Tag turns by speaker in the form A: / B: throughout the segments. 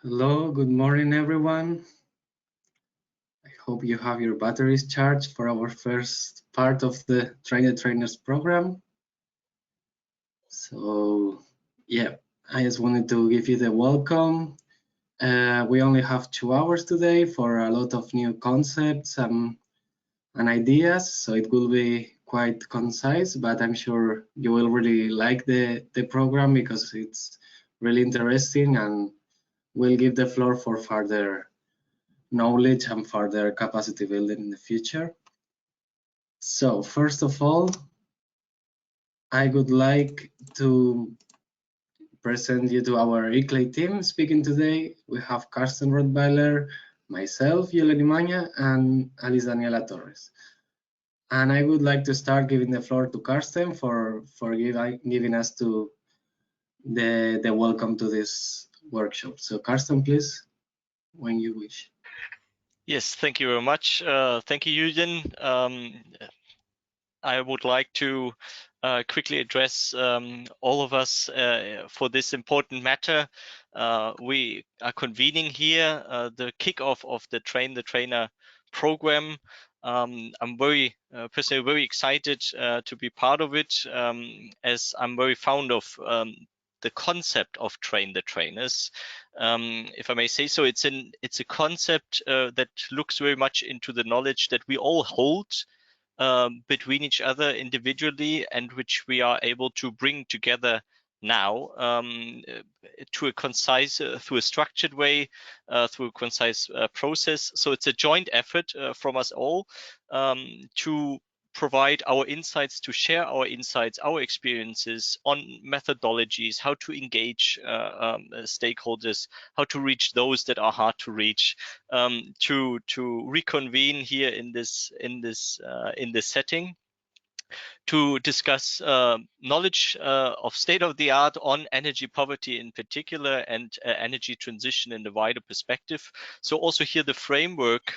A: Hello, good morning, everyone. I hope you have your batteries charged for our first part of the Train the Trainers program. So, yeah, I just wanted to give you the welcome. We only have 2 hours today for a lot of new concepts and ideas, so it will be quite concise, but I'm sure you will really like the program because it's really interesting and will give the floor for further knowledge and further capacity building in the future. So first of all, I would like to present you to our ICLEI team speaking today. We have Karsten Rottweiler, myself, Yeleni Maña, and Alice Daniela Torres. And I would like to start giving the floor to Karsten for giving us to the welcome to this workshop. So Karsten, please, when you wish.
B: Yes, thank you very much. Thank you, Julian. I would like to quickly address all of us for this important matter. We are convening here the kickoff of the Train the Trainer program. I'm personally very excited to be part of it, as I'm very fond of the concept of Train the Trainers. If I may say so, it's a concept that looks very much into the knowledge that we all hold between each other individually, and which we are able to bring together now to a concise, through a structured way, through a concise process. So it's a joint effort from us all to provide our insights, to share our insights, our experiences on methodologies, how to engage stakeholders, how to reach those that are hard to reach, to reconvene here in this setting, to discuss knowledge of state-of-the-art on energy poverty in particular, and energy transition in the wider perspective. So also here the framework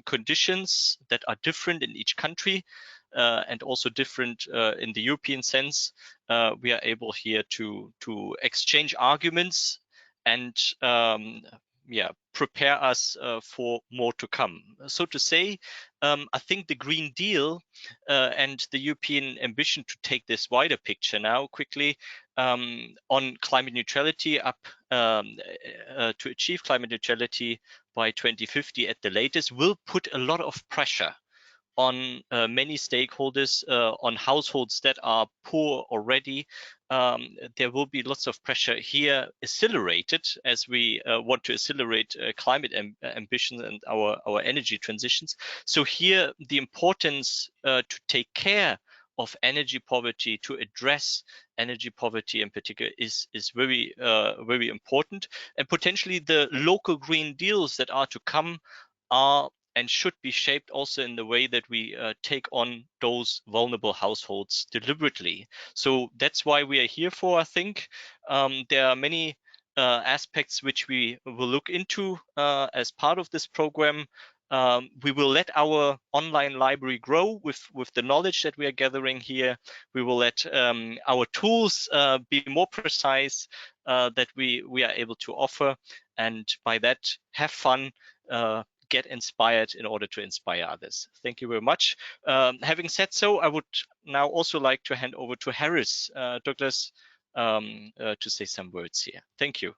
B: conditions that are different in each country and also different in the European sense. We are able here to exchange arguments and prepare us for more to come. So to say, I think the Green Deal and the European ambition to take this wider picture now quickly on climate neutrality to achieve climate neutrality by 2050 at the latest will put a lot of pressure on many stakeholders, on households that are poor already. There will be lots of pressure here, accelerated as we want to accelerate climate ambitions and our energy transitions. So here the importance to take care of energy poverty, to address energy poverty in particular, is very very important. And potentially the local green deals that are to come are and should be shaped also in the way that we take on those vulnerable households deliberately. So that's why we are here for, I think. There are many aspects which we will look into as part of this program. We will let our online library grow with the knowledge that we are gathering here. We will let our tools be more precise that we are able to offer, and by that have fun, get inspired in order to inspire others. Thank you very much. Having said so, I would now also like to hand over to Harris Douglas to say some words here. Thank you.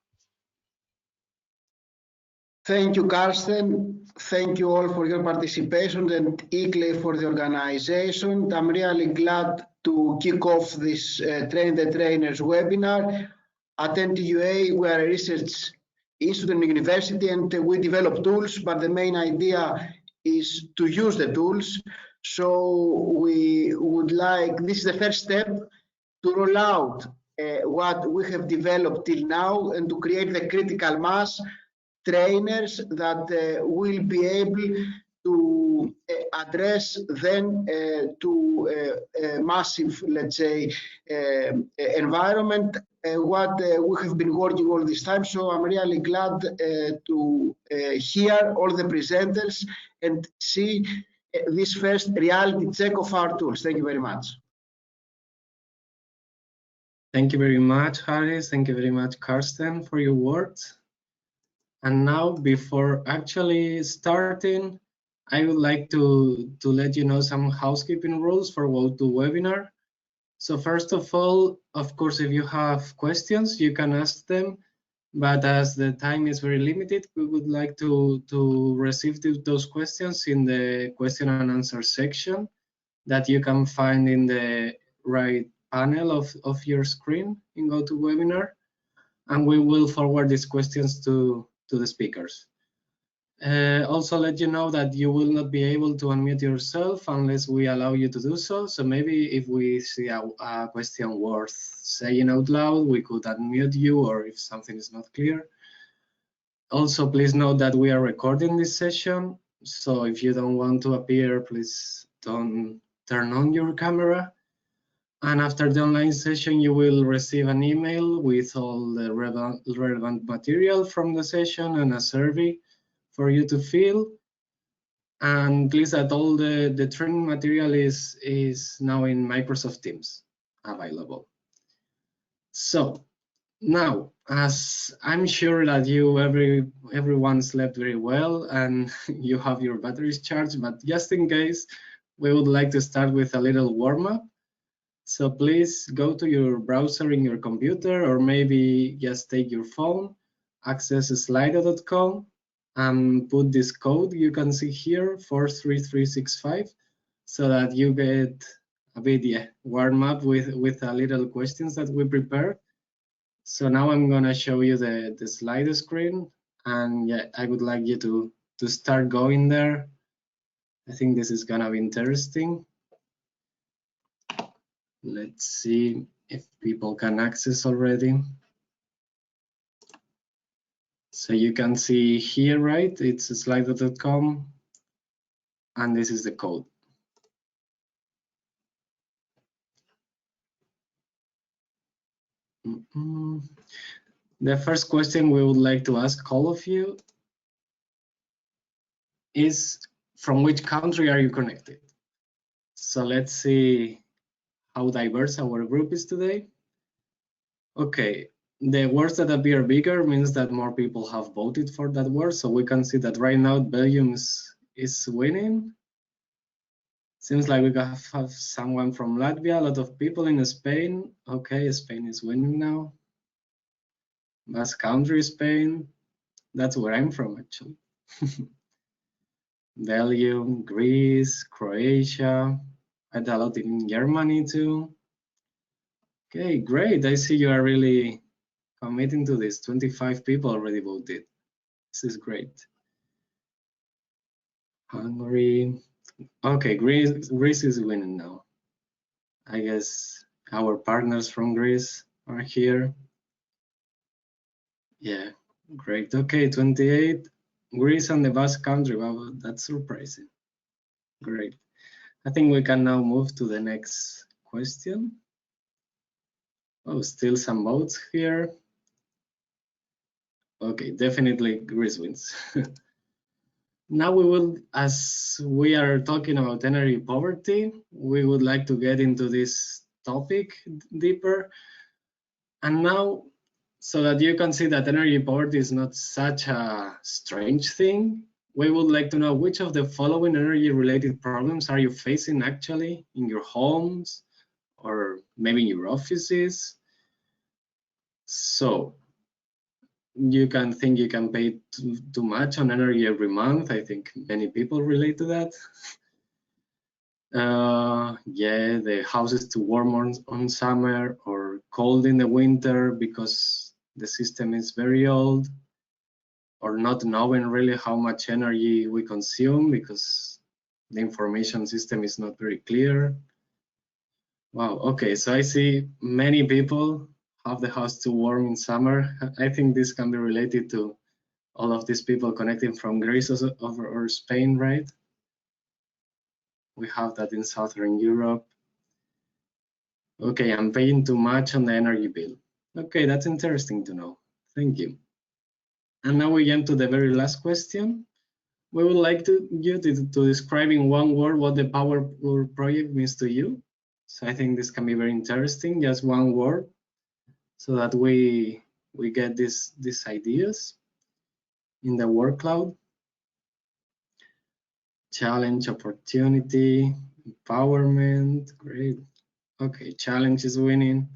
C: Thank you, Karsten. Thank you all for your participation, and ICLEI for the organization. I'm really glad to kick off this Train the Trainers webinar. At NTUA, we are a research institute and university, and we develop tools, but the main idea is to use the tools. So we would like, this is the first step, to roll out what we have developed till now and to create the critical mass trainers that will be able to address then to a massive, let's say, environment, what we have been working all this time. So I'm really glad to hear all the presenters and see this first reality check of our tools. Thank you very much.
A: Thank you very much, Harris. Thank you very much, Karsten, for your words. And now, before actually starting, I would like to let you know some housekeeping rules for GoToWebinar. So first of all, of course, if you have questions, you can ask them. But as the time is very limited, we would like to receive those questions in the question and answer section that you can find in the right panel of your screen in GoToWebinar. And we will forward these questions to the speakers. Also let you know that you will not be able to unmute yourself unless we allow you to do so. So maybe if we see a question worth saying out loud, we could unmute you, or if something is not clear. Also, please note that we are recording this session. So if you don't want to appear, please don't turn on your camera. And after the online session, you will receive an email with all the relevant material from the session and a survey for you to fill. And please, that all the training material is now in Microsoft Teams available. So now, as I'm sure that everyone slept very well and you have your batteries charged, but just in case, we would like to start with a little warm-up. So please go to your browser in your computer, or maybe just take your phone, access slido.com, and put this code you can see here, 43365, so that you get a bit warm up with a little questions that we prepared. So now I'm gonna show you the Slido screen, and yeah, I would like you to start going there. I think this is gonna be interesting. Let's see if people can access already. So you can see here, right? It's slido.com, and this is the code. The first question we would like to ask all of you is, from which country are you connected? So let's see how diverse our group is today. Okay, the words that appear bigger means that more people have voted for that word. So we can see that right now Belgium is winning. Seems like we have someone from Latvia, a lot of people in Spain. Okay, Spain is winning now. Basque Country, Spain. That's where I'm from, actually. Belgium, Greece, Croatia. I had a lot in Germany too. Okay, great. I see you are really committing to this. 25 people already voted. This is great. Hungary. Okay, Greece is winning now. I guess our partners from Greece are here. Yeah, great. Okay, 28. Greece and the Basque Country. Wow, that's surprising. Great. I think we can now move to the next question. Oh, still some votes here. Okay, definitely Greece wins. Now we will, as we are talking about energy poverty, we would like to get into this topic deeper. And now, so that you can see that energy poverty is not such a strange thing, we would like to know which of the following energy-related problems are you facing actually in your homes or maybe in your offices. So you can think you can pay too much on energy every month. I think many people relate to that. Yeah, the house is too warm on summer or cold in the winter because the system is very old, or not knowing really how much energy we consume because the information system is not very clear. Wow, okay, so I see many people have the house too warm in summer. I think this can be related to all of these people connecting from Greece or Spain, right? We have that in Southern Europe. Okay, I'm paying too much on the energy bill. Okay, that's interesting to know. Thank you. And now we jump to the very last question. We would like you to describe in one word what the POWERPOOR project means to you. So I think this can be very interesting, just one word, so that we get these ideas. in the word cloud. Challenge, opportunity, empowerment, great. Okay, challenge is winning.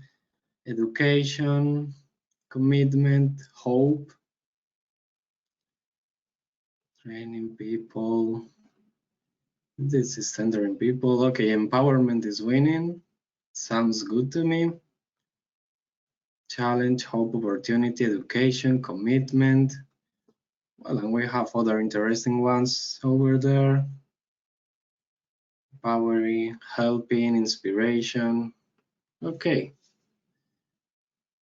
A: Education, commitment, hope, training people. This is centering people. Okay, empowerment is winning. Sounds good to me. Challenge, hope, opportunity, education, commitment. Well, and we have other interesting ones over there. Empowering, helping, inspiration. Okay.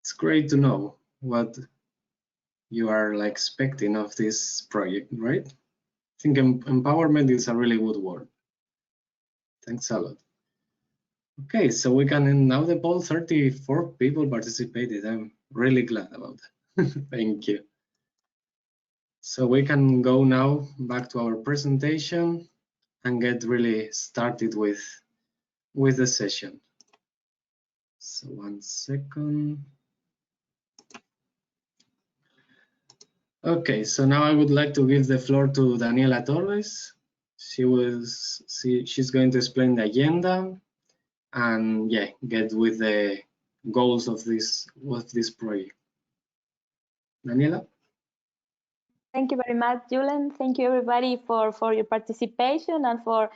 A: It's great to know what you are like expecting of this project, right? I think empowerment is a really good word. Thanks a lot. Okay, so we can end now the poll. 34 people participated. I'm really glad about that. Thank you. So we can go now back to our presentation and get really started with the session. So 1 second. Okay, so now I would like to give the floor to Daniela Torres. She's going to explain the agenda and yeah, get with the goals of this project. Daniela?
D: Thank you very much, Julen. Thank you everybody for your participation and for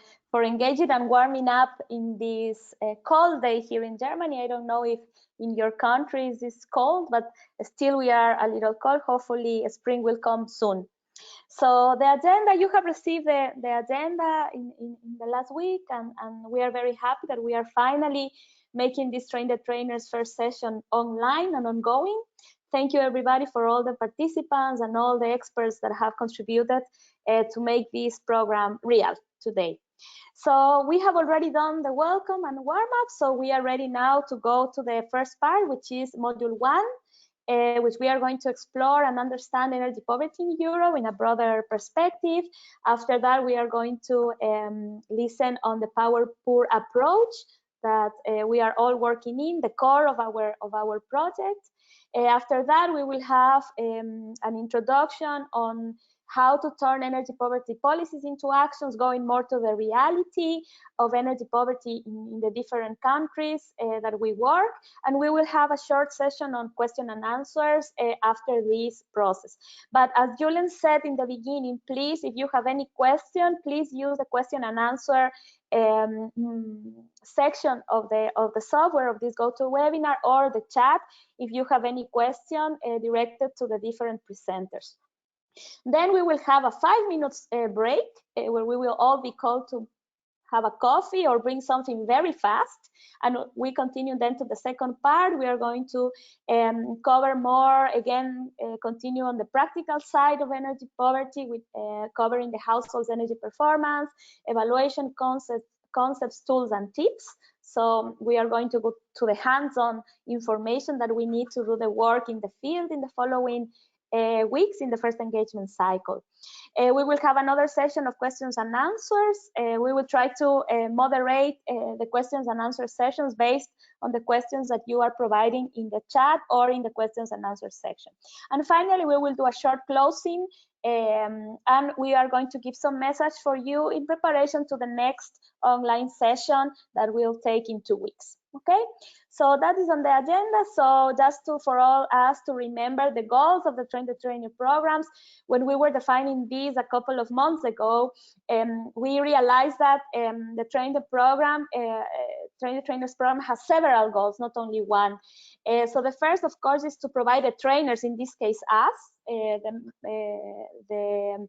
D: engaging and warming up in this cold day here in Germany. I don't know if in your countries it's cold, but still we are a little cold. Hopefully spring will come soon. So the agenda, you have received the agenda in the last week, and we are very happy that we are finally making this Train the Trainers first session online and ongoing. Thank you everybody for all the participants and all the experts that have contributed to make this program real today. So we have already done the welcome and warm up, so we are ready now to go to the first part, which is module 1, which we are going to explore and understand energy poverty in Europe in a broader perspective. After that, we are going to listen on the POWERPOOR approach that we are all working in, the core of our project. After that, we will have an introduction on how to turn energy poverty policies into actions, going more to the reality of energy poverty in the different countries that we work. And we will have a short session on question and answers after this process. But as Julen said in the beginning, please, if you have any question, please use the question and answer section of the software of this GoToWebinar or the chat if you have any question directed to the different presenters. Then we will have a 5 minutes break where we will all be called to have a coffee or bring something very fast, and we continue then to the second part. We are going to cover more, again, continue on the practical side of energy poverty with covering the household's energy performance, evaluation concepts, tools, and tips. So we are going to go to the hands-on information that we need to do the work in the field in the following weeks in the first engagement cycle. We will have another session of questions and answers. We will try to moderate the questions and answer sessions based on the questions that you are providing in the chat or in the questions and answers section. And finally, we will do a short closing, and we are going to give some message for you in preparation to the next online session that will take in 2 weeks. Okay, so that is on the agenda. So just for all us to remember the goals of the Train the Trainer programs. When we were defining these a couple of months ago, we realized that the Train the Trainers program has several goals, not only one. So the first, of course, is to provide the trainers, in this case us, the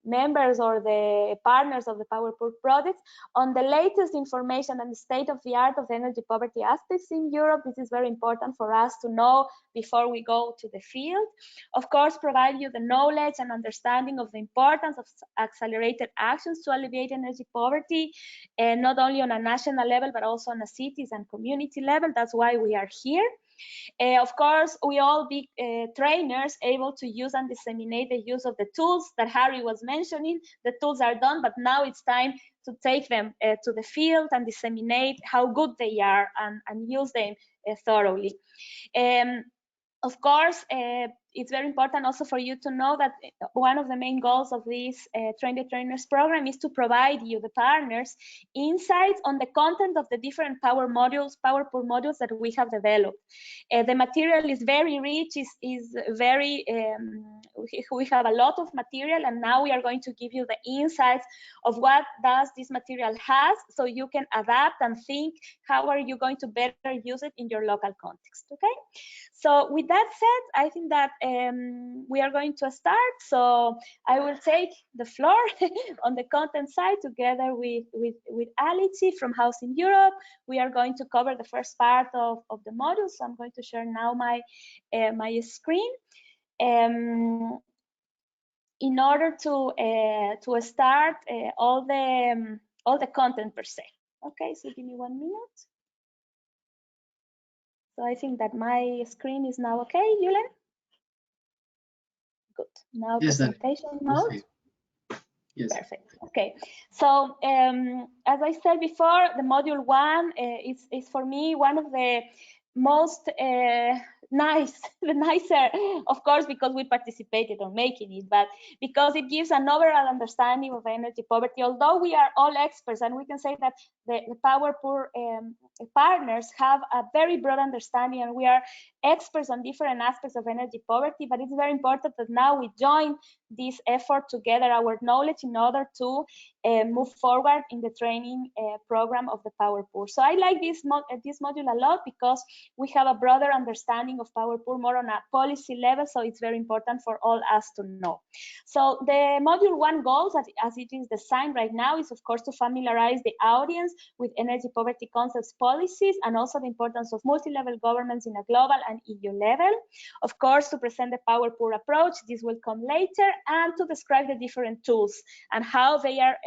D: members or the partners of the POWERPOOR project, on the latest information and the state of the art of the energy poverty aspects in Europe. This is very important for us to know before we go to the field. Of course, provide you the knowledge and understanding of the importance of accelerated actions to alleviate energy poverty, and not only on a national level, but also on a cities and community level. That's why we are here. Of course, we all be trainers able to use and disseminate the use of the tools that Harry was mentioning. The tools are done, but now it's time to take them to the field and disseminate how good they are and use them thoroughly. Of course, it's very important also for you to know that one of the main goals of this Train the Trainers program is to provide you, the partners, insights on the content of the different PowerPoor modules that we have developed. The material is very rich, is very, we have a lot of material, and now we are going to give you the insights of what does this material has, so you can adapt and think how are you going to better use it in your local context, okay? So with that said, I think that we are going to start. So I will take the floor on the content side together with Alici from Housing Europe. We are going to cover the first part of the module. So I'm going to share now my screen in order to start all the content per se. Okay, so give me 1 minute. So I think that my screen is now okay, Yulen? Good. Now yes, presentation mode. Yes. Perfect. Okay. So as I said before, the module 1 is for me one of the most nicer, of course, because we participated on making it, but because it gives an overall understanding of energy poverty. Although we are all experts, and we can say that the PowerPoor partners have a very broad understanding, and we are experts on different aspects of energy poverty, but it's very important that now we join this effort together, our knowledge, in order to move forward in the training program of the PowerPoor. So I like this module a lot because we have a broader understanding of PowerPoor more on a policy level, so it's very important for all us to know. So the module 1 goals, as it is designed right now, is of course to familiarize the audience with energy poverty concepts, policies, and also the importance of multi-level governments in a global and EU level. Of course, to present the PowerPoor approach, this will come later, and to describe the different tools and how they are,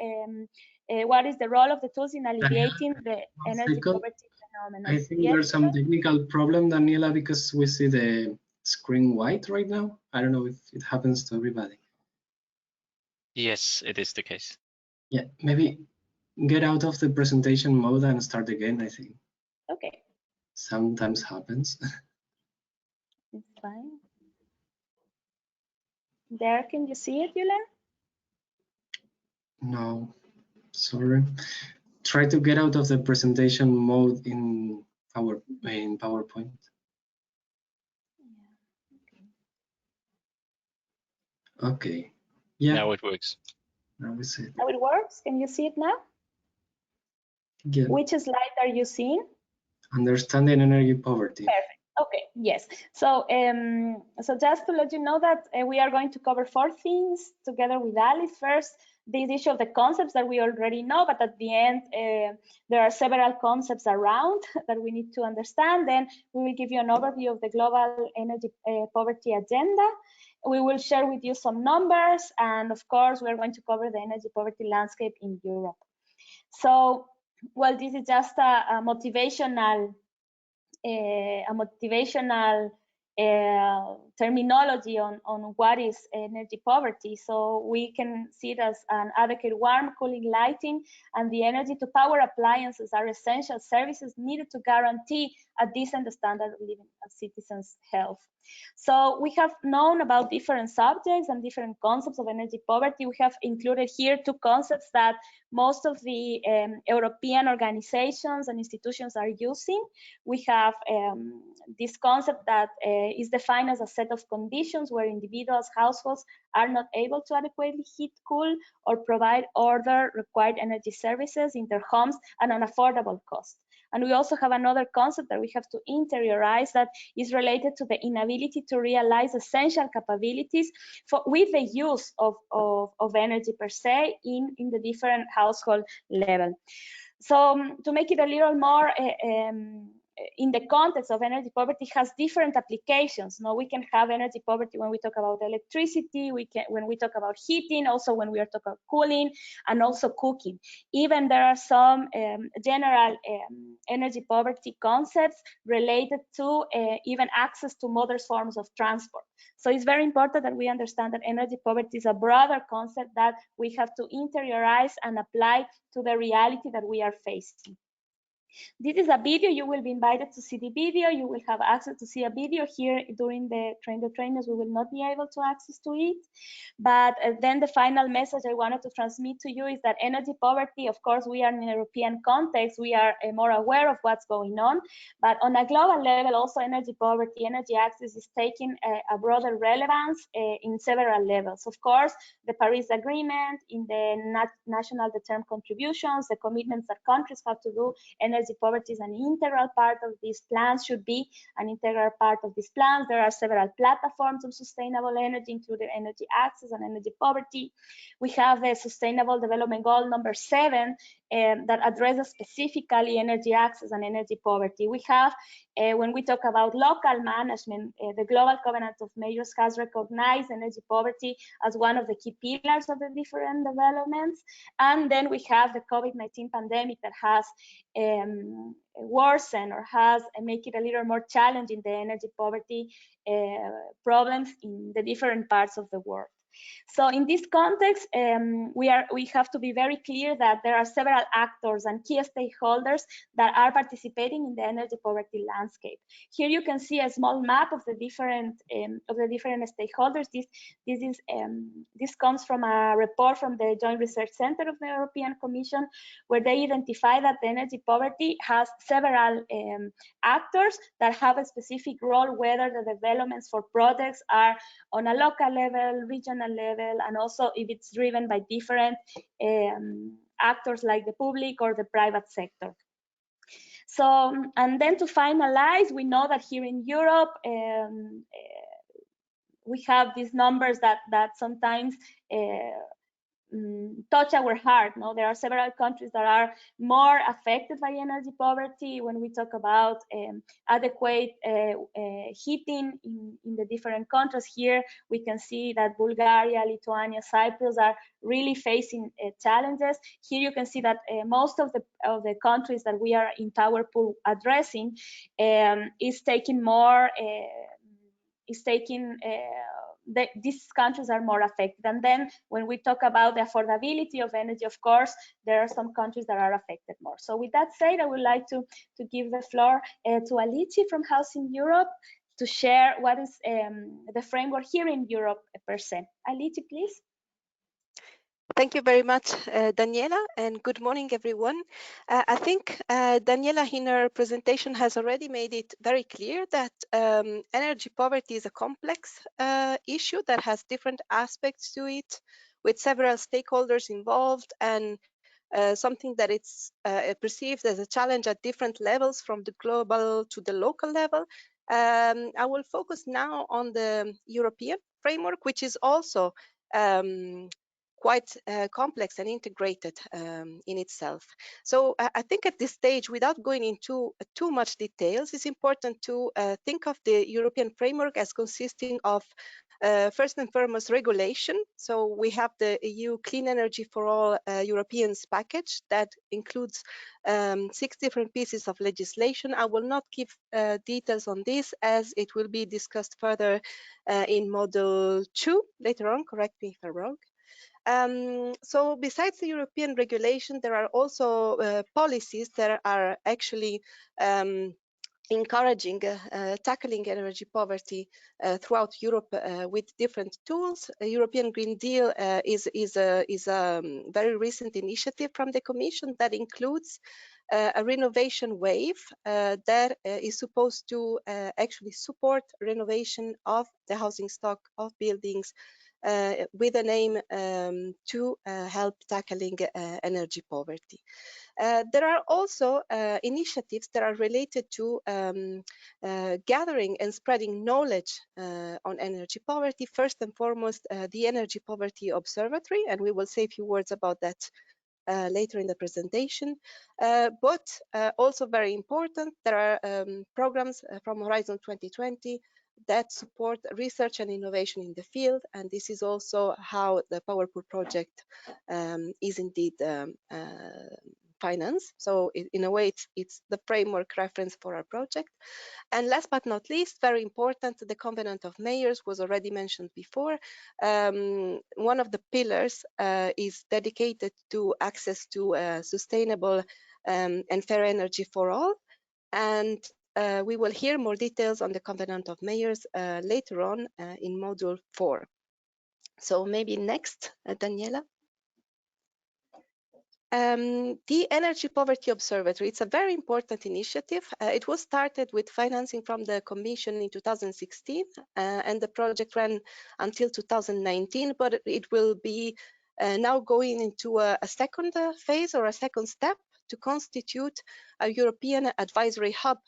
D: what is the role of the tools in alleviating the energy poverty phenomenon.
A: I think there's some technical problem, Daniela, because we see the screen white right now. I don't know if it happens to everybody.
B: Yes, it is the case.
A: Yeah, maybe get out of the presentation mode and start again, I think.
D: Okay.
A: Sometimes happens.
D: It's fine. There, can you see it, Yulen?
A: No, sorry. Try to get out of the presentation mode in PowerPoint. Okay. Yeah.
B: Now it works.
A: Now we see it.
D: Now it works. Can you see it now?
A: Yeah.
D: Which slide are you seeing?
A: Understanding energy poverty.
D: Perfect. Okay. Yes. So, so just to let you know that we are going to cover 4 things together with Alice. First, this issue of the concepts that we already know, but at the end, there are several concepts around that we need to understand. Then we will give you an overview of the global energy poverty agenda. We will share with you some numbers, and of course, we're going to cover the energy poverty landscape in Europe. So, well, this is just a motivational terminology on what is energy poverty. So we can see it as an adequate warm, cooling, lighting, and the energy to power appliances are essential services needed to guarantee a decent standard of living of citizens' health. So we have known about different subjects and different concepts of energy poverty. We have included here 2 concepts that most of the European organizations and institutions are using. We have this concept that is defined as a set of conditions where individuals, households are not able to adequately heat, cool, or provide other required energy services in their homes at an affordable cost. And we also have another concept that we have to interiorize that is related to the inability to realize essential capabilities with the use of energy per se in the different household level. So to make it a little more in the context of energy poverty, has different applications. Now we can have energy poverty when we talk about electricity, when we talk about heating, also when we are talking about cooling, and also cooking. Even there are some general energy poverty concepts related to even access to modern forms of transport. So it's very important that we understand that energy poverty is a broader concept that we have to interiorize and apply to the reality that we are facing. This is a video. You will be invited to see the video. You will have access to see a video here during the train the trainers. We will not be able to access to it. But then the final message I wanted to transmit to you is that energy poverty, of course, we are in a European context. We are more aware of what's going on. But on a global level, also energy poverty, energy access is taking a broader relevance in several levels. Of course, the Paris Agreement, in the national determined contributions, the commitments that countries have to do, energy poverty is an integral part of these plans, should be an integral part of these plans. There are several platforms of sustainable energy, including energy access and energy poverty. We have the Sustainable Development Goal number 7 that addresses specifically energy access and energy poverty. We have, when we talk about local management, the Global Covenant of Mayors has recognized energy poverty as one of the key pillars of the different developments. And then we have the COVID-19 pandemic that has worsened or has make it a little more challenging the energy poverty problems in the different parts of the world. So in this context, we have to be very clear that there are several actors and key stakeholders that are participating in the energy poverty landscape. Here you can see a small map of the different stakeholders. This comes from a report from the Joint Research Center of the European Commission, where they identify that the energy poverty has several actors that have a specific role, whether the developments for projects are on a local level, regional level, and also if it's driven by different actors like the public or the private sector. So, and then to finalize, we know that here in Europe, we have these numbers that sometimes touch our heart. No, there are several countries that are more affected by energy poverty. When we talk about adequate heating in the different countries, here we can see that Bulgaria, Lithuania, Cyprus are really facing challenges. Here you can see that most of the countries that we are in POWERPOOR addressing is taking more these countries are more affected. And then when we talk about the affordability of energy, of course, there are some countries that are affected more. So with that said, I would like to give the floor to Alici from Housing Europe to share what is the framework here in Europe per se. Alici, please.
E: Thank you very much, Daniela, and good morning, everyone. I think Daniela in her presentation has already made it very clear that energy poverty is a complex issue that has different aspects to it, with several stakeholders involved, and something that it's perceived as a challenge at different levels, from the global to the local level. I will focus now on the European framework, which is also quite complex and integrated in itself. So I think at this stage, without going into too much details, it's important to think of the European framework as consisting of first and foremost regulation. So we have the EU Clean Energy for All Europeans package that includes 6 different pieces of legislation. I will not give details on this, as it will be discussed further in Module 2 later on. Correct me if I'm wrong. So besides the European regulation, there are also policies that are actually encouraging tackling energy poverty throughout Europe with different tools. A European Green Deal is a very recent initiative from the Commission that includes a renovation wave that is supposed to actually support renovation of the housing stock of buildings with an aim to help tackling energy poverty. There are also initiatives that are related to gathering and spreading knowledge on energy poverty. First and foremost, the Energy Poverty Observatory, and we will say a few words about that later in the presentation. But also very important, there are programs from Horizon 2020 that support research and innovation in the field, and this is also how the POWERPOOR project is indeed financed. So in a way, it's the framework reference for our project. And last but not least, very important, the Covenant of Mayors was already mentioned before. One of the pillars is dedicated to access to sustainable and fair energy for all. And we will hear more details on the Covenant of Mayors later on in Module 4. So maybe next, Daniela. The Energy Poverty Observatory, it's a very important initiative. It was started with financing from the Commission in 2016, and the project ran until 2019, but it will be now going into a second phase or a second step to constitute a European advisory hub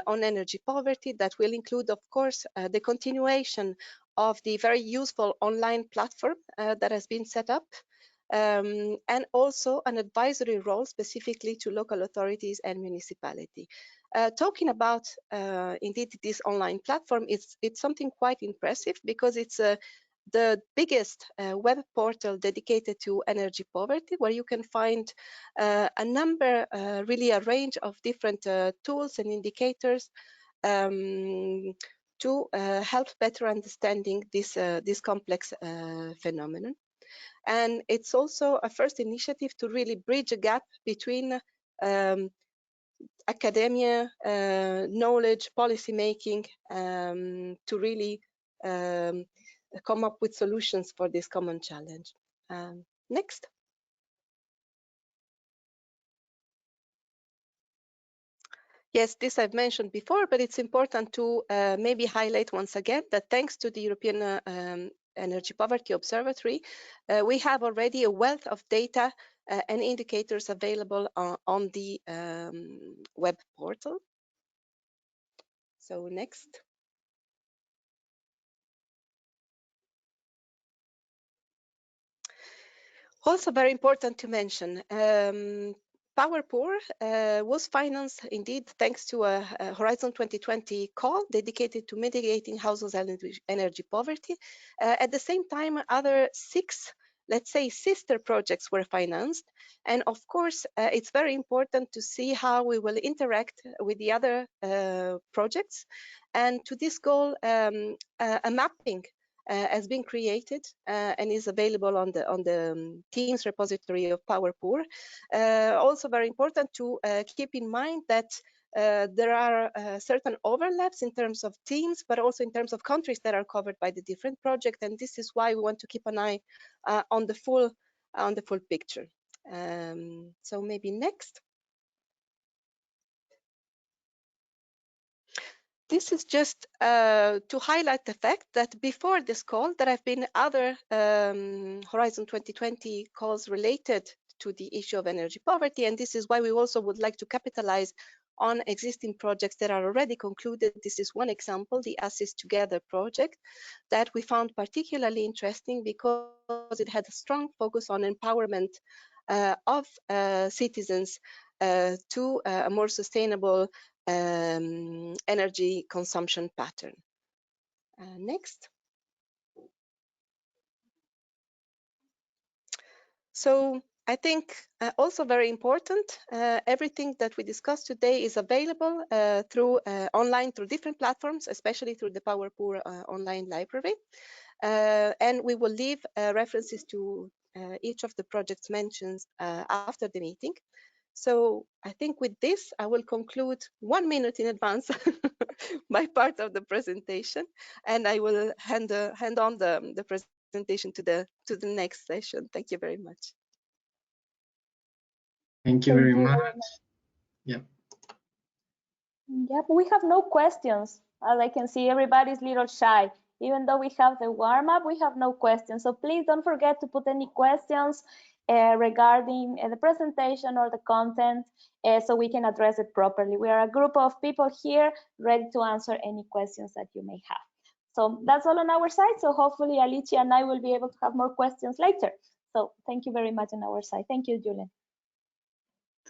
E: on energy poverty that will include, of course, the continuation of the very useful online platform that has been set up, and also an advisory role specifically to local authorities and municipality. Talking about indeed this online platform, it's something quite impressive because it's the biggest web portal dedicated to energy poverty, where you can find a number, really a range of different tools and indicators to help better understanding this complex phenomenon. And it's also a first initiative to really bridge a gap between academia, knowledge, policy making, to really come up with solutions for this common challenge. Next. Yes, this I've mentioned before, but it's important to maybe highlight once again that thanks to the European Energy Poverty Observatory, we have already a wealth of data and indicators available on the web portal. So next. Also very important to mention, POWERPOOR was financed indeed thanks to a Horizon 2020 call dedicated to mitigating household energy poverty. At the same time, other 6, let's say, sister projects were financed. And of course, it's very important to see how we will interact with the other projects. And to this goal, a mapping has been created and is available on the Teams repository of POWERPOOR. Also very important to keep in mind that there are certain overlaps in terms of teams, but also in terms of countries that are covered by the different projects, and this is why we want to keep an eye on the full picture. So maybe next. This is just to highlight the fact that before this call, there have been other Horizon 2020 calls related to the issue of energy poverty, and this is why we also would like to capitalize on existing projects that are already concluded. This is one example, the Assist Together project, that we found particularly interesting because it had a strong focus on empowerment of citizens to a more sustainable energy consumption pattern. Next. So I think also very important, everything that we discussed today is available through online through different platforms, especially through the POWERPOOR online library. And we will leave references to each of the projects mentioned after the meeting. So I think with this, I will conclude 1 minute in advance my part of the presentation, and I will hand on the presentation to the next session. Thank you very much.
A: Thank you very much. Yeah.
D: Yep, we have no questions. As I can see, everybody's a little shy. Even though we have the warm-up, we have no questions. So please don't forget to put any questions regarding the presentation or the content so we can address it properly. We are a group of people here ready to answer any questions that you may have. So that's all on our side. So hopefully Alicia and I will be able to have more questions later. So thank you very much on our side. Thank you, Julian.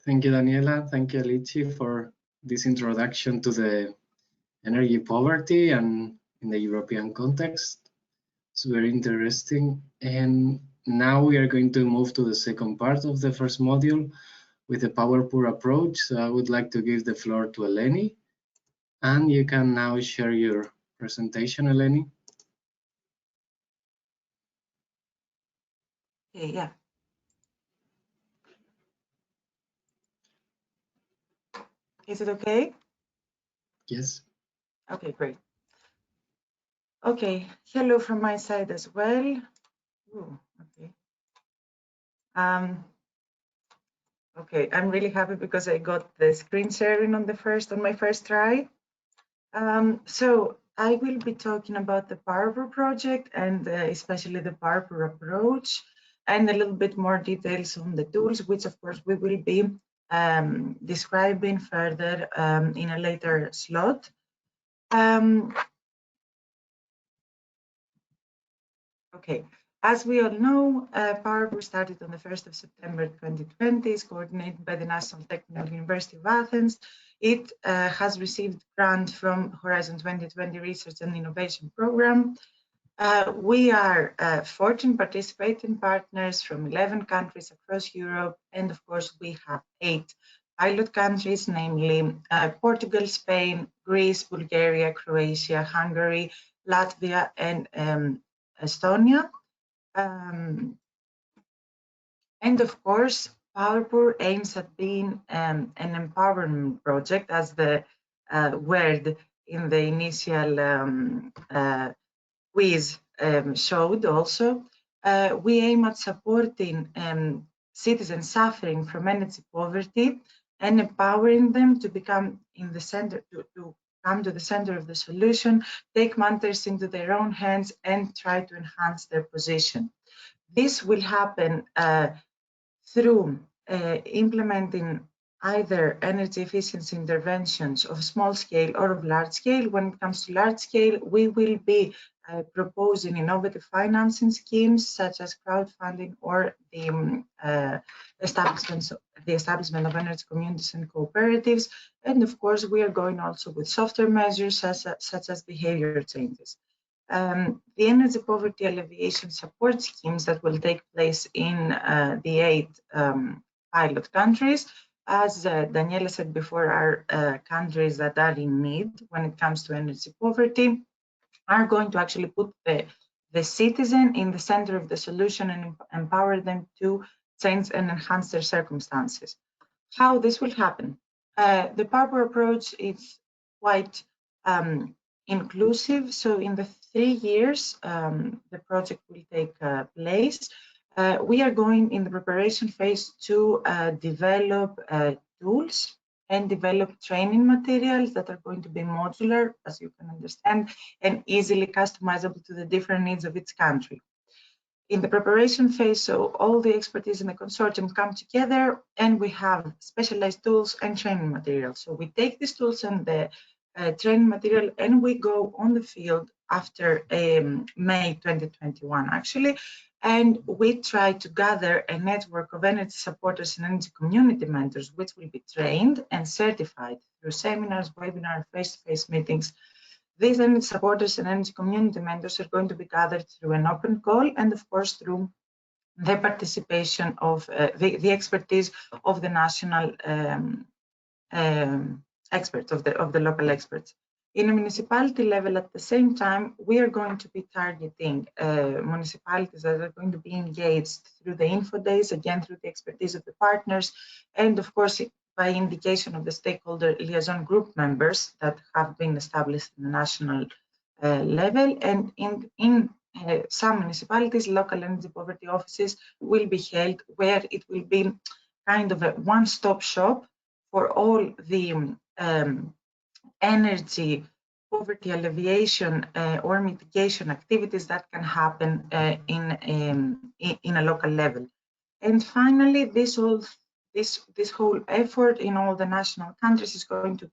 A: Thank you, Daniela. Thank you, Alicia, for this introduction to the energy poverty and in the European context. It's very interesting. And now we are going to move to the second part of the first module with the POWERPOOR approach. So I would like to give the floor to Eleni. And you can now share your presentation, Eleni.
F: Yeah. Is it okay?
A: Yes.
F: Okay, great. Okay, hello from my side as well. Ooh, okay. Okay, I'm really happy because I got the screen sharing on my first try. So I will be talking about the POWERPOOR project and especially the POWERPOOR approach, and a little bit more details on the tools, which of course we will be describing further in a later slot. Okay, as we all know, POWERPOOR started on the 1st of September 2020, is coordinated by the National Technical University of Athens. It has received grant from Horizon 2020 Research and Innovation Program. We are 14 participating partners from 11 countries across Europe, and of course we have 8 pilot countries, namely Portugal, Spain, Greece, Bulgaria, Croatia, Hungary, Latvia, and Estonia. And of course, POWERPOOR aims at being an empowerment project, as the word in the initial quiz showed also. We aim at supporting citizens suffering from energy poverty and empowering them to become in the center, to come to the center of the solution, take matters into their own hands, and try to enhance their position. This will happen through implementing either energy efficiency interventions of small scale or of large scale. When it comes to large scale, we will be proposing innovative financing schemes such as crowdfunding or the establishment of energy communities and cooperatives. And of course, we are going also with softer measures such as behavior changes. The energy poverty alleviation support schemes that will take place in the 8 pilot countries, as Daniela said before, are countries that are in need when it comes to energy poverty, are going to actually put the citizen in the center of the solution and empower them to change and enhance their circumstances. How this will happen? The POWERPOOR approach is quite inclusive. So in the 3 years the project will take place, we are going in the preparation phase to develop tools and develop training materials that are going to be modular, as you can understand, and easily customizable to the different needs of each country. In the preparation phase, so all the expertise in the consortium come together, and we have specialized tools and training materials. So we take these tools and the training material, and we go on the field after May 2021, actually, and we try to gather a network of energy supporters and energy community mentors, which will be trained and certified through seminars, webinars, face-to-face meetings. These energy supporters and energy community mentors are going to be gathered through an open call, and of course through the participation of the expertise of the national experts, of the local experts. In a municipality level, at the same time, we are going to be targeting municipalities that are going to be engaged through the info days, again through the expertise of the partners, and of course by indication of the stakeholder liaison group members that have been established in the national level. And in some municipalities, local energy poverty offices will be held, where it will be kind of a one-stop shop for all the energy poverty alleviation or mitigation activities that can happen in a local level. And finally, this whole effort in all the national countries is going to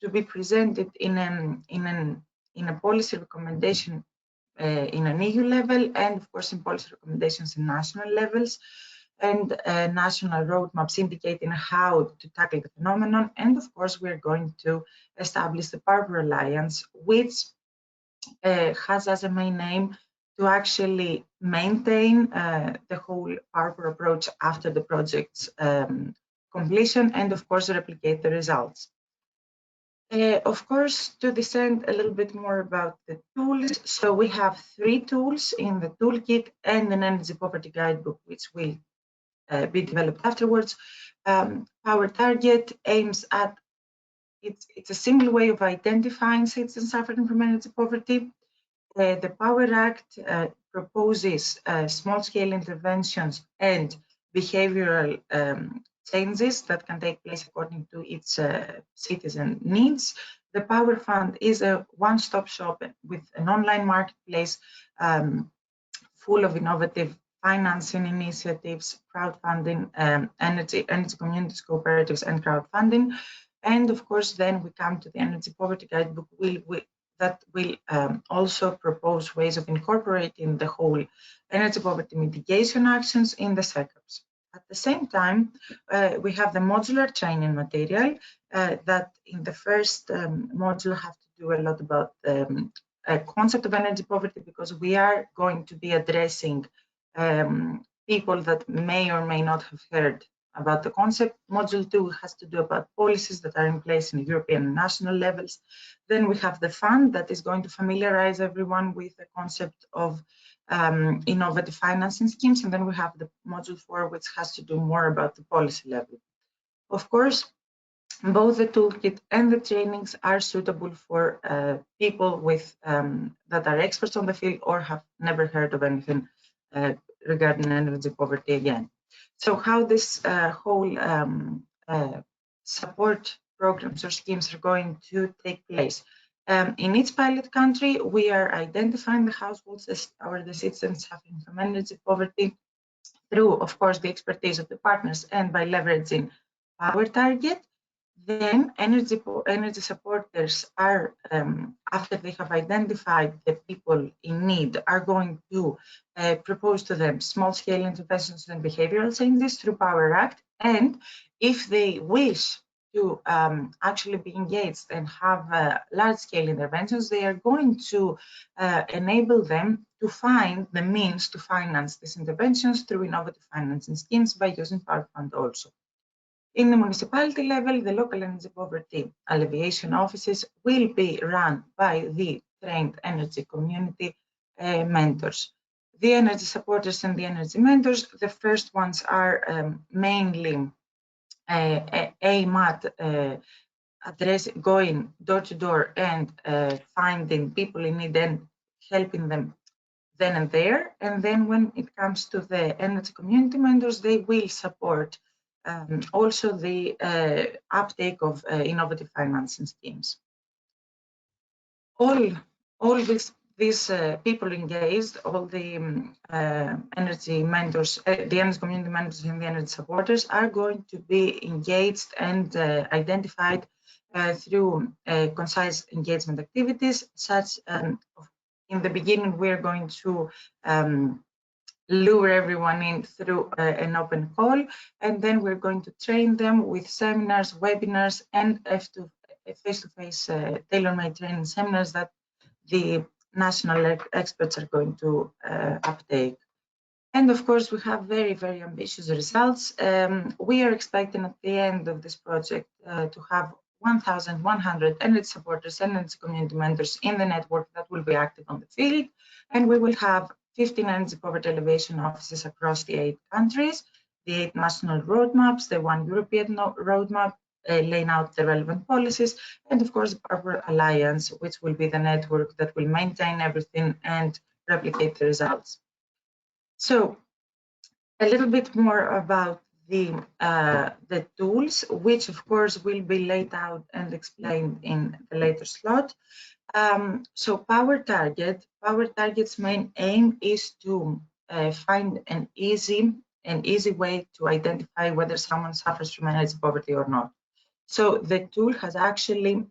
F: be presented in a policy recommendation in an EU level, and of course in policy recommendations in national levels, and national roadmaps indicating how to tackle the phenomenon. And of course, we're going to establish the POWERPOOR Alliance, which has as a main aim to actually maintain the whole POWERPOOR approach after the project's completion, and of course replicate the results. Of course, to descend a little bit more about the tools, so we have 3 tools in the toolkit and an energy poverty guidebook, which will be developed afterwards. Power Target aims at, it's a single way of identifying citizens suffering from energy poverty. The Power Act proposes small-scale interventions and behavioral changes that can take place according to its citizen needs. The Power Fund is a one-stop shop with an online marketplace full of innovative financing initiatives, crowdfunding, energy communities, cooperatives, and crowdfunding. And of course, then we come to the Energy Poverty Guidebook that will also propose ways of incorporating the whole energy poverty mitigation actions in the setups. At the same time, we have the modular training material that in the first module have to do a lot about the concept of energy poverty, because we are going to be addressing people that may or may not have heard about the concept. Module 2 has to do about policies that are in place in European and national levels. Then we have the fund that is going to familiarize everyone with the concept of innovative financing schemes. And then we have the module 4, which has to do more about the policy level. Of course, both the toolkit and the trainings are suitable for people with that are experts on the field or have never heard of anything regarding energy poverty again. So how this whole support programs or schemes are going to take place. In each pilot country, we are identifying the households or the citizens suffering from energy poverty through, of course, the expertise of the partners and by leveraging Power Target. Then energy supporters are, after they have identified the people in need, are going to propose to them small-scale interventions and behavioral changes through Power Act. And if they wish to actually be engaged and have large-scale interventions, they are going to enable them to find the means to finance these interventions through innovative financing schemes by using Power Fund also. In the municipality level, the local energy poverty alleviation offices will be run by the trained energy community mentors. The energy supporters and the energy mentors, the first ones are mainly aim at going door to door and finding people in need and helping them then and there. And then when it comes to the energy community mentors, they will support also the uptake of innovative financing schemes. All these people engaged, all the energy mentors, the energy community mentors and the energy supporters are going to be engaged and identified through concise engagement activities, such in the beginning we're going to lure everyone in through an open call, and then we're going to train them with seminars, webinars, and face-to-face tailor-made training seminars that the national experts are going to uptake. And of course, we have very, very ambitious results. We are expecting at the end of this project to have 1,100 energy supporters and energy community mentors in the network that will be active on the field, and we will have 15 energy poverty elevation offices across the 8 countries, the 8 national roadmaps, the 1 European roadmap, laying out the relevant policies, and of course our alliance, which will be the network that will maintain everything and replicate the results. So a little bit more about the tools, which of course will be laid out and explained in the later slot. So Power Target's main aim is to find an easy way to identify whether someone suffers from energy poverty or not. So the tool has actually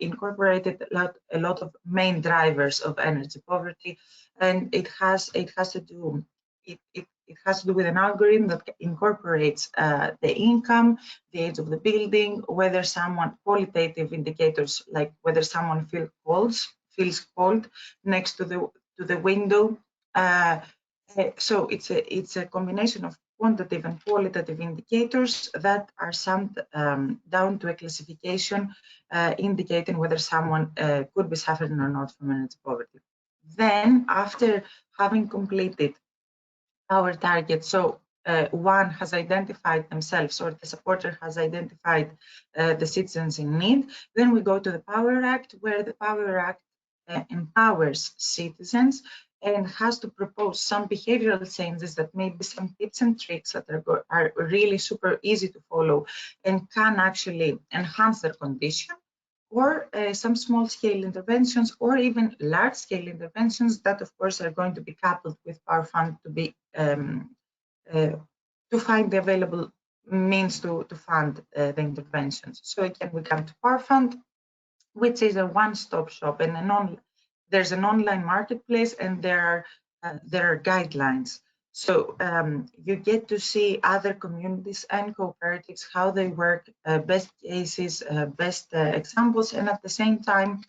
F: incorporated a lot of main drivers of energy poverty, and it has to do with an algorithm that incorporates the income, the age of the building, whether someone, qualitative indicators like whether someone feels cold next to the window. So it's a combination of quantitative and qualitative indicators that are summed down to a classification indicating whether someone could be suffering or not from energy poverty. Then, after having completed our target, so one has identified themselves or the supporter has identified the citizens in need. Then we go to the Power Act, where the Power Act empowers citizens and has to propose some behavioral changes that may be some tips and tricks that are really super easy to follow and can actually enhance their condition, or some small-scale interventions or even large-scale interventions that, of course, are going to be coupled with Power Fund to be to find the available means to fund the interventions. So again, we come to Power Fund, which is a one-stop shop, and there's an online marketplace, and there are guidelines. So you get to see other communities and cooperatives, how they work, best cases, best examples, and at the same time,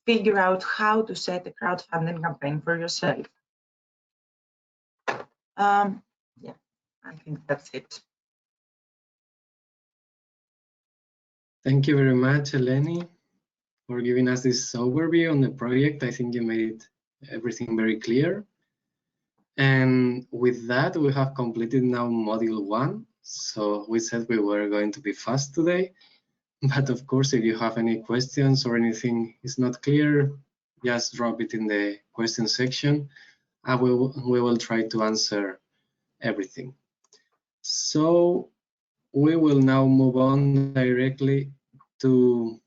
F: figure out how to set a crowdfunding campaign for yourself. Yeah, I think that's it.
A: Thank you very much, Eleni, for giving us this overview on the project. I think you made everything very clear. And with that, we have completed now module 1. So we said we were going to be fast today. But of course, if you have any questions or anything is not clear, just drop it in the question section. We will try to answer everything. So we will now move on directly to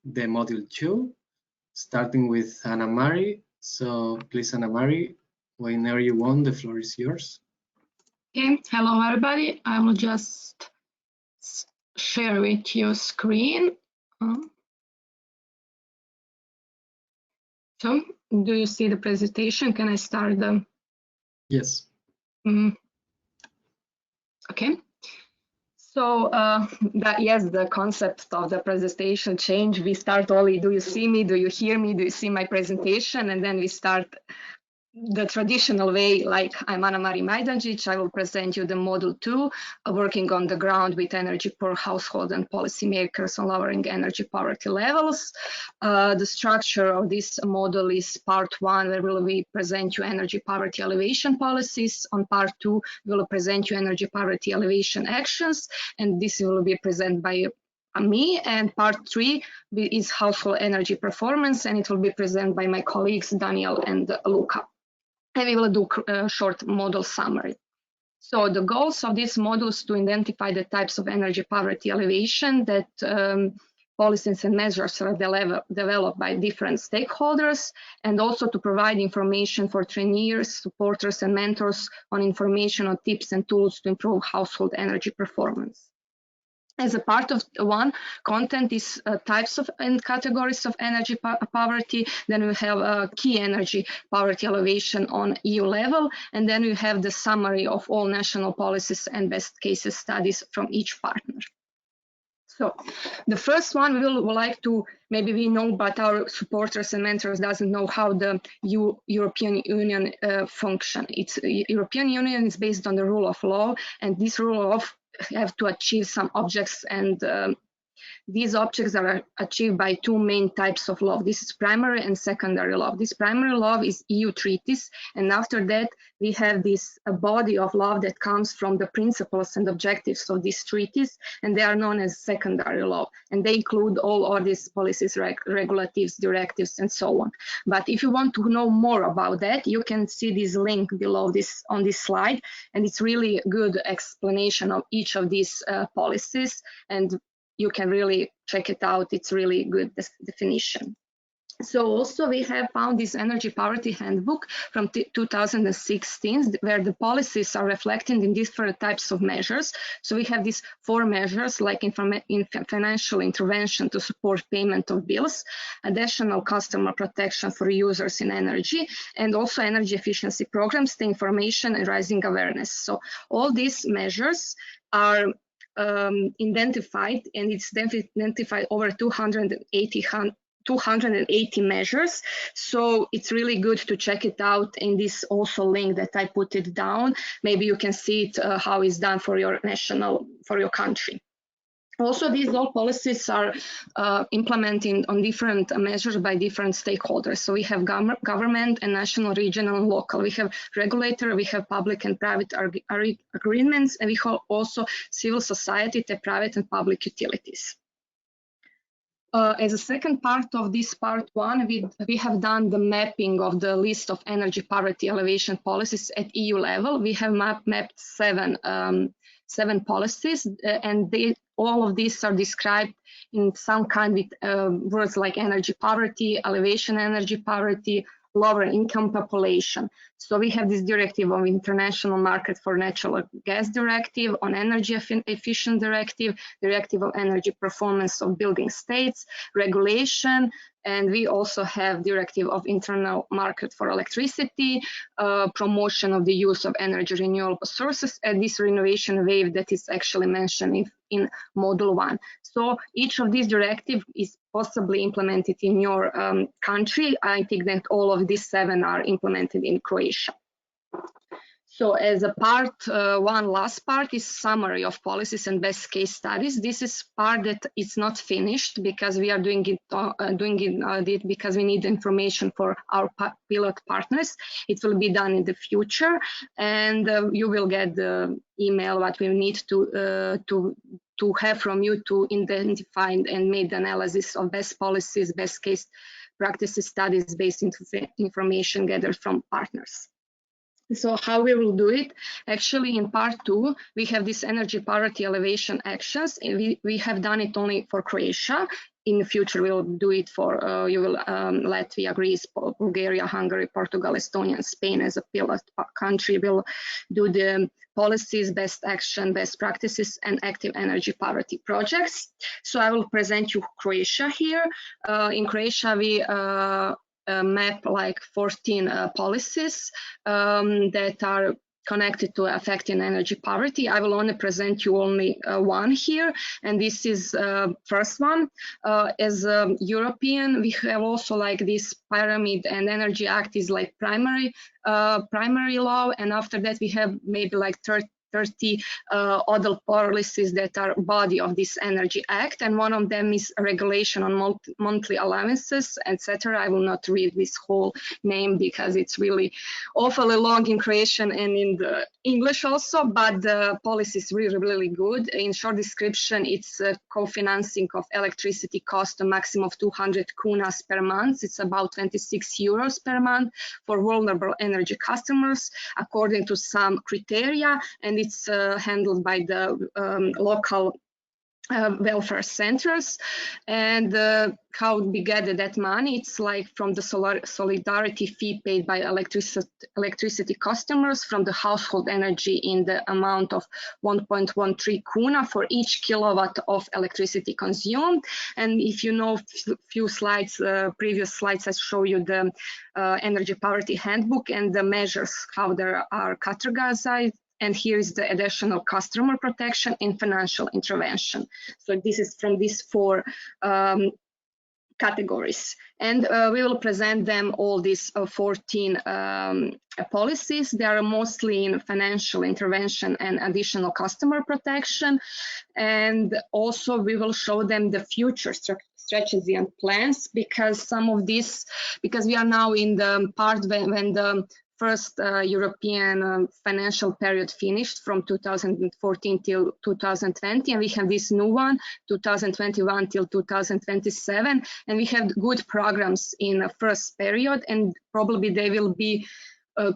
A: the module 2, starting with Anna Mari. So please, Anna Mari, whenever you want, the floor is yours.
G: Okay, hello everybody. I will just share with you screen. So, do you see the presentation? Can I start them?
A: Yes.
G: Okay. So, yes, the concept of the presentation changed. We start only, do you see me? Do you hear me? Do you see my presentation? And then we start the traditional way, like I'm Anna Mari Majdanjic. I will present you the module 2, working on the ground with energy poor household and policymakers on lowering energy poverty levels. The structure of this model is part 1, where we present you energy poverty elevation policies. On part 2, we will present you energy poverty elevation actions, and this will be presented by me. And part 3 is household energy performance, and it will be presented by my colleagues Daniel and Luca. And we will do a short model summary. So the goals of this model is to identify the types of energy poverty elevation that policies and measures are developed by different stakeholders, and also to provide information for trainees, supporters, and mentors on information on tips and tools to improve household energy performance. As a part of one, content is types of and categories of energy poverty. Then we have key energy poverty elevation on EU level. And then we have the summary of all national policies and best cases studies from each partner. So the first one, we will like to, maybe we know, but our supporters and mentors doesn't know how the European Union function. European Union is based on the rule of law, and this rule of have to achieve some objects, and these objects are achieved by 2 main types of law. This is primary and secondary law. This primary law is EU treaties, and after that we have this body of law that comes from the principles and objectives of these treaties, and they are known as secondary law, and they include all these policies, regulatives, directives, and so on. But if you want to know more about that, you can see this link below this on this slide, and it's really a good explanation of each of these policies, and you can really check it out. It's really good definition. So also we have found this energy poverty handbook from 2016, where the policies are reflected in different types of measures. So we have these 4 measures, like in financial intervention to support payment of bills, additional customer protection for users in energy, and also energy efficiency programs, the information and raising awareness. So all these measures are identified, and it's identified over 280 measures. So it's really good to check it out in this also link that I put it down. Maybe you can see it how it's done for your country. Also, these all policies are implementing on different measures by different stakeholders. So we have government and national, regional, and local. We have regulator, we have public and private agreements, and we have also civil society, the private and public utilities. As a second part of this part one, we have done the mapping of the list of energy poverty elevation policies at EU level. We have mapped seven policies, and all of these are described in some kind with words like energy poverty, elevation energy poverty, lower income population. So we have this directive of International Market for Natural Gas Directive, on Energy Efficient Directive, Directive of Energy Performance of Building States, regulation, and we also have Directive of Internal Market for Electricity, promotion of the use of energy renewable sources, and this renovation wave that is actually mentioned in Module 1. So each of these directives is possibly implemented in your country. I think that all of these 7 are implemented in Croatia. So as a part one, last part is summary of policies and best case studies. This is part that is not finished because we are doing it because we need information for our pilot partners. It will be done in the future, and you will get the email what we need to have from you to identify and make the analysis of best policies, best case practices, studies based information gathered from partners. So how we will do it? Actually, in part 2, we have this energy poverty elevation actions, and we have done it only for Croatia. In the future, we'll do it for Latvia, Greece, Bulgaria, Hungary, Portugal, Estonia, and Spain as a pilot country. We'll do the policies, best action, best practices, and active energy poverty projects. So I will present you Croatia here. In Croatia, we map like 14 policies that are connected to affecting energy poverty. I will only present you only one here, and this is first one. As a European, we have also like this pyramid, and Energy Act is like primary law, and after that we have maybe like 30 other policies that are body of this Energy Act, and one of them is a regulation on monthly allowances, etc. I will not read this whole name because it's really awfully long in Croatian and in the English also, but the policy is really, really good. In short description, it's co-financing of electricity cost a maximum of 200 kunas per month. It's about 26 euros per month for vulnerable energy customers according to some criteria, and it's handled by the local welfare centers. And how we get that money, it's like from the solidarity fee paid by electricity customers from the household energy in the amount of 1.13 kuna for each kilowatt of electricity consumed. And if you know few slides, previous slides, I show you the energy poverty handbook and the measures, how they are categorized. And here is the additional customer protection and financial intervention. So this is from these 4 categories. And we will present them, all these 14 policies. They are mostly in financial intervention and additional customer protection. And also we will show them the future strategy and plans, because some of these, because we are now in the part when the first European financial period finished from 2014 till 2020, and we have this new one, 2021 till 2027, and we have good programs in the first period, and probably they will be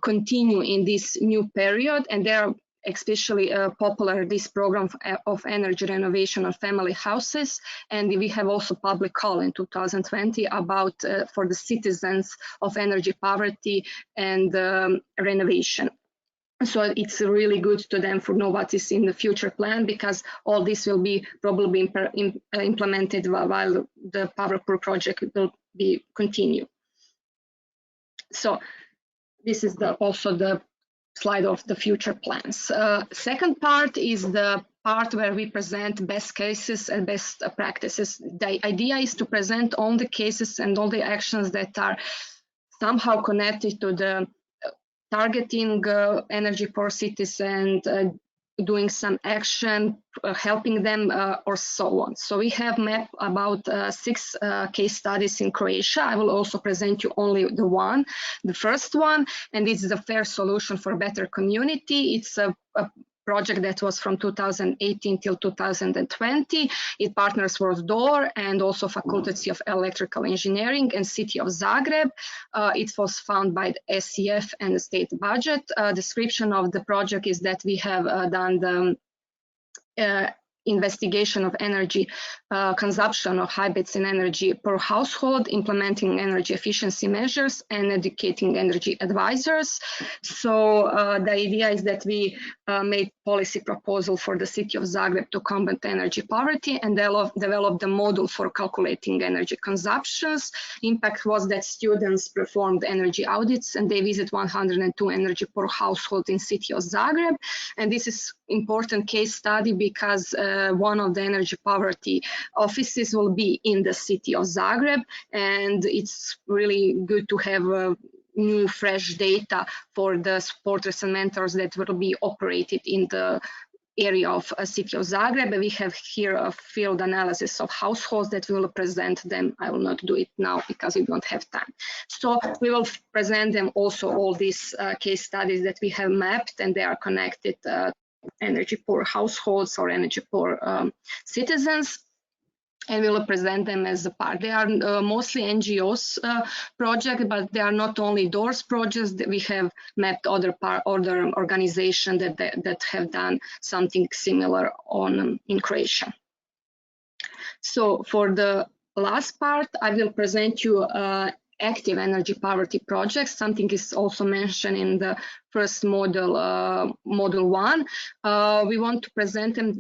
G: continue in this new period, and they are especially popular, this program of energy renovation of family houses. And we have also public call in 2020 about for the citizens of energy poverty and renovation. So it's really good to them for know what is in the future plan, because all this will be probably implemented while the POWERPOOR project will be continue. So this is also the slide of the future plans. Second part is the part where we present best cases and best practices. The idea is to present all the cases and all the actions that are somehow connected to the targeting energy poor cities and doing some action, helping them, or so on. So we have mapped about 6 case studies in Croatia. I will also present you only the first one, and it's the fair solution for better community. It's a project that was from 2018 till 2020. It partners with DOOR and also Faculty of Electrical Engineering and City of Zagreb. It was funded by the SEF and the state budget. Description of the project is that we have done the investigation of energy consumption of habits in energy per household, implementing energy efficiency measures, and educating energy advisors. So the idea is that we made policy proposal for the city of Zagreb to combat energy poverty and develop the model for calculating energy consumptions. Impact was that students performed energy audits and they visit 102 energy per household in city of Zagreb. And this is important case study because one of the energy poverty offices will be in the city of Zagreb, and it's really good to have new fresh data for the supporters and mentors that will be operated in the area of city of Zagreb. We have here a field analysis of households that we will present them. I will not do it now because we don't have time. So we will present them also all these case studies that we have mapped, and they are connected energy poor households or energy poor citizens, and we will present them as a part. They are mostly NGOs project, but they are not only DOOR's projects. We have mapped other organizations that have done something similar in Croatia. So for the last part, I will present you active energy poverty projects. Something is also mentioned in the first model 1. We want to present them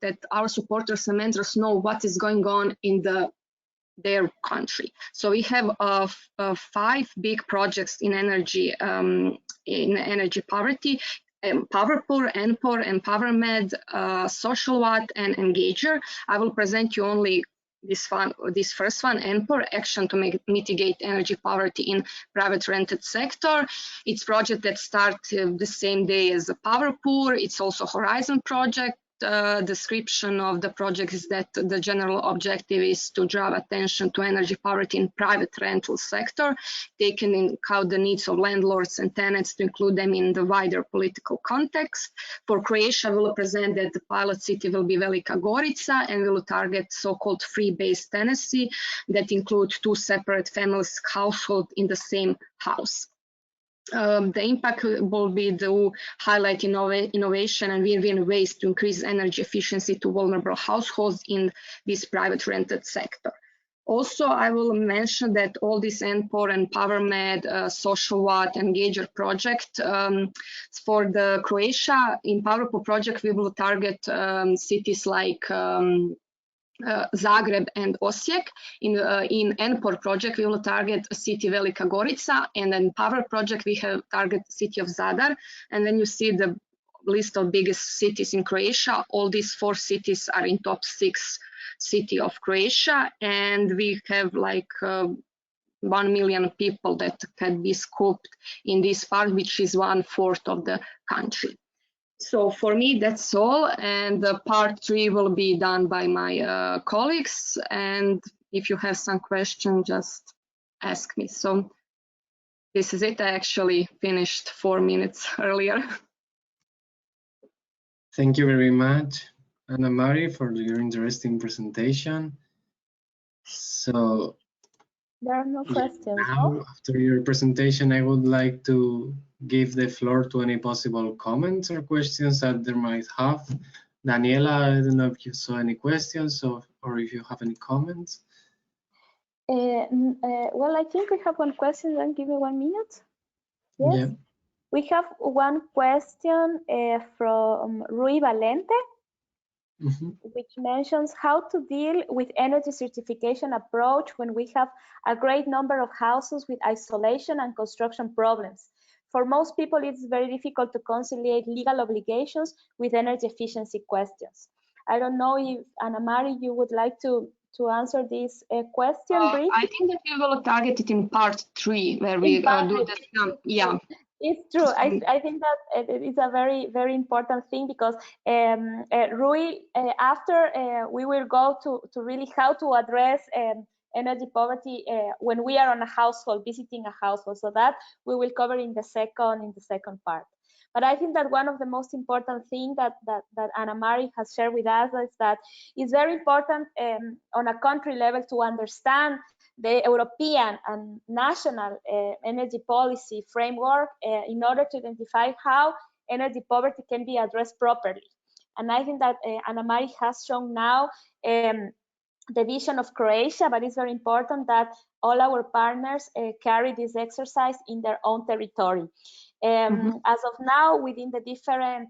G: that our supporters and mentors know what is going on in their country. So we have 5 big projects in energy poverty: POWERPOOR, NPOR, EmpowerMed, SocialWatt, and Engager. I will present you only this first one, NPOR, Action to Mitigate Energy Poverty in Private Rented Sector. It's project that starts the same day as the POWERPOOR. It's also Horizon project. Description of the project is that the general objective is to draw attention to energy poverty in private rental sector, taking into account the needs of landlords and tenants to include them in the wider political context. For Croatia, we will present that the pilot city will be Velika Gorica, and we will target so-called free-based tenancy that include 2 separate families household in the same house. The impact will be to highlight innovation and win-win ways to increase energy efficiency to vulnerable households in this private rented sector. Also, I will mention that all this NPOR and PowerMed, SocialWatt, and Engager project, for the Croatia, in PowerPoor project, we will target cities like Zagreb and Osijek. In NPOR project, we will target city Velika Gorica, and then Power project, we have target city of Zadar. And then you see the list of biggest cities in Croatia. All these 4 cities are in top 6 city of Croatia, and we have like 1 million people that can be scoped in this part, which is 1/4 of the country. So for me, that's all, and part 3 will be done by my colleagues, and if you have some question, just ask me. So this is it. I actually finished 4 minutes earlier.
A: Thank you very much, Anna-Mari, for your interesting presentation. So
D: there are no questions.
A: Now, after your presentation, I would like to give the floor to any possible comments or questions that there might have. Daniela, I don't know if you saw any questions or if you have any comments.
D: Well, I think we have one question. Then give me 1 minute. Yes. Yeah. We have one question from Rui Valente, which mentions how to deal with energy certification approach when we have a great number of houses with isolation and construction problems. For most people, it's very difficult to conciliate legal obligations with energy efficiency questions. I don't know if, Anna-Mari, you would like to answer this question briefly?
G: I think that we will target it in part 3, where we do the, yeah.
D: It's true. I think that it is a very, very important thing because Rui, after we will go to really how to address energy poverty when we are on a household, visiting a household. So that we will cover in the second part. But I think that one of the most important things that Anna Marie has shared with us is that it's very important on a country level to understand the European and national energy policy framework in order to identify how energy poverty can be addressed properly. And I think that Anna Marie has shown now the vision of Croatia, but it's very important that all our partners carry this exercise in their own territory. As of now, within the different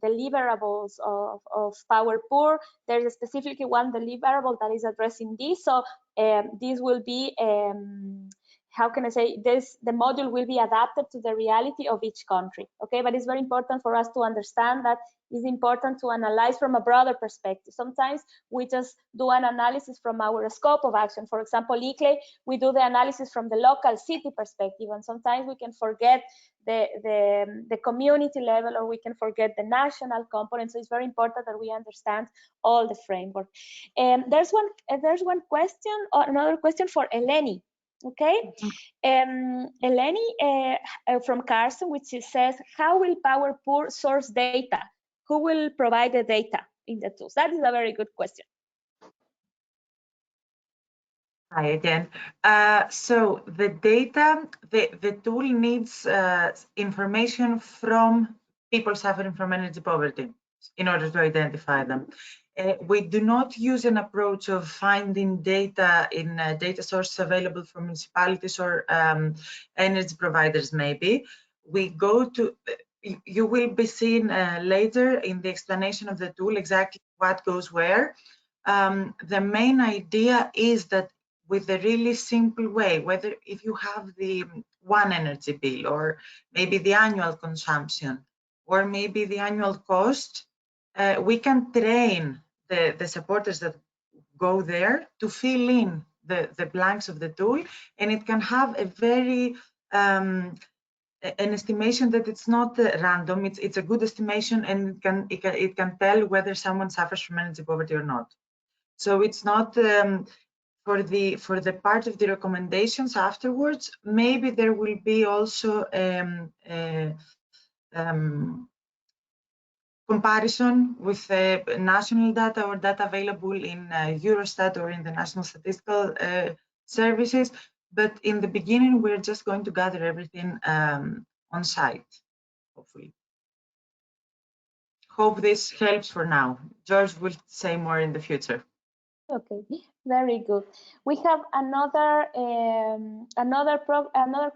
D: deliverables of POWERPOOR, there's specifically one deliverable that is addressing this. So this will be, how can I say this? The module will be adapted to the reality of each country. Okay, but it's very important for us to understand that it's important to analyze from a broader perspective. Sometimes we just do an analysis from our scope of action. For example, ICLE, we do the analysis from the local city perspective, and sometimes we can forget the community level, or we can forget the national component. So it's very important that we understand all the framework. There's one question, or another question for Eleni. Okay, Eleni from Carson, which says, how will POWERPOOR source data? Who will provide the data in the tools? That is a very good question.
F: Hi again. So the data, the tool needs information from people suffering from energy poverty in order to identify them. We do not use an approach of finding data in data sources available from municipalities or energy providers, maybe. We go to, you will be seeing later in the explanation of the tool exactly what goes where. The main idea is that with a really simple way, whether if you have the one energy bill, or maybe the annual consumption, or maybe the annual cost, we can train the supporters that go there to fill in the blanks of the tool, and it can have a very an estimation that it's not random. It's a good estimation, and it can tell whether someone suffers from energy poverty or not. So it's not for the part of the recommendations afterwards. Maybe there will be also comparison with national data or data available in Eurostat or in the National Statistical Services. But in the beginning, we're just going to gather everything on site, hopefully. Hope this helps for now. George will say more in the future.
D: Okay, very good. We have another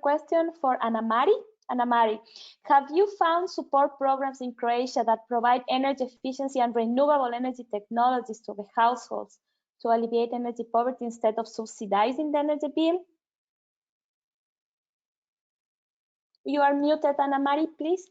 D: question for Anna Marie. Anna Marie, have you found support programs in Croatia that provide energy efficiency and renewable energy technologies to the households to alleviate energy poverty instead of subsidizing the energy bill? You are muted, Anna Marie, please.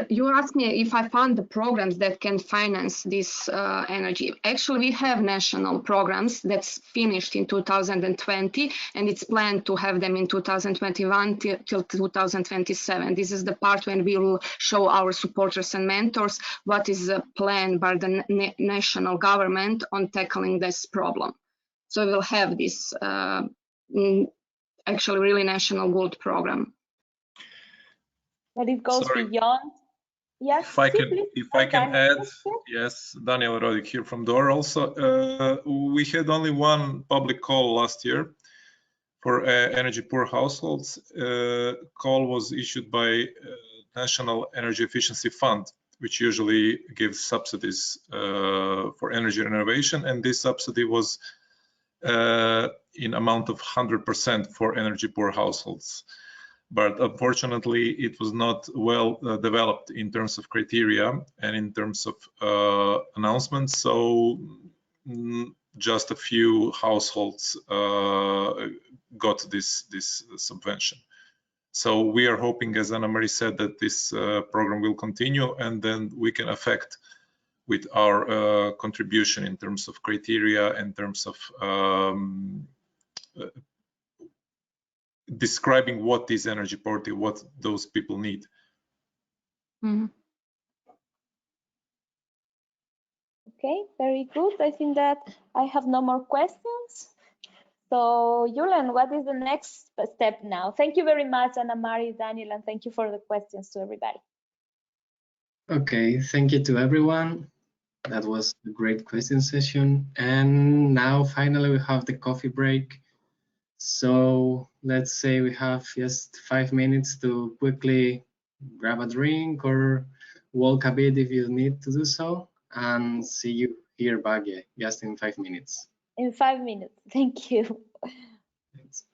G: You asked me if I found the programs that can finance this energy. Actually, we have national programs that's finished in 2020, and it's planned to have them in 2021 till 2027. This is the part when we will show our supporters and mentors what is the plan by the national government on tackling this problem. So we'll have this actually really national good program.
D: But it goes beyond. Yes.
H: If I can add, yes, Daniel Rodic here from DOR also. We had only one public call last year for energy poor households. Call was issued by National Energy Efficiency Fund, which usually gives subsidies for energy renovation, and this subsidy was in amount of 100% for energy poor households. But unfortunately, it was not well developed in terms of criteria and in terms of announcements. So just a few households got this subvention. So we are hoping, as Anna Marie said, that this program will continue, and then we can affect with our contribution in terms of criteria, in terms of describing what is energy poverty, what those people need.
G: Mhm.
D: Okay, very good. I think that I have no more questions. So, Julian, what is the next step now? Thank you very much, Anna Marie, Daniel, and thank you for the questions to everybody.
A: Okay, thank you to everyone. That was a great question session. And now finally we have the coffee break. So let's say we have just 5 minutes to quickly grab a drink or walk a bit if you need to do so, and see you here back just in 5 minutes.
D: In 5 minutes, thank you.
A: Thanks.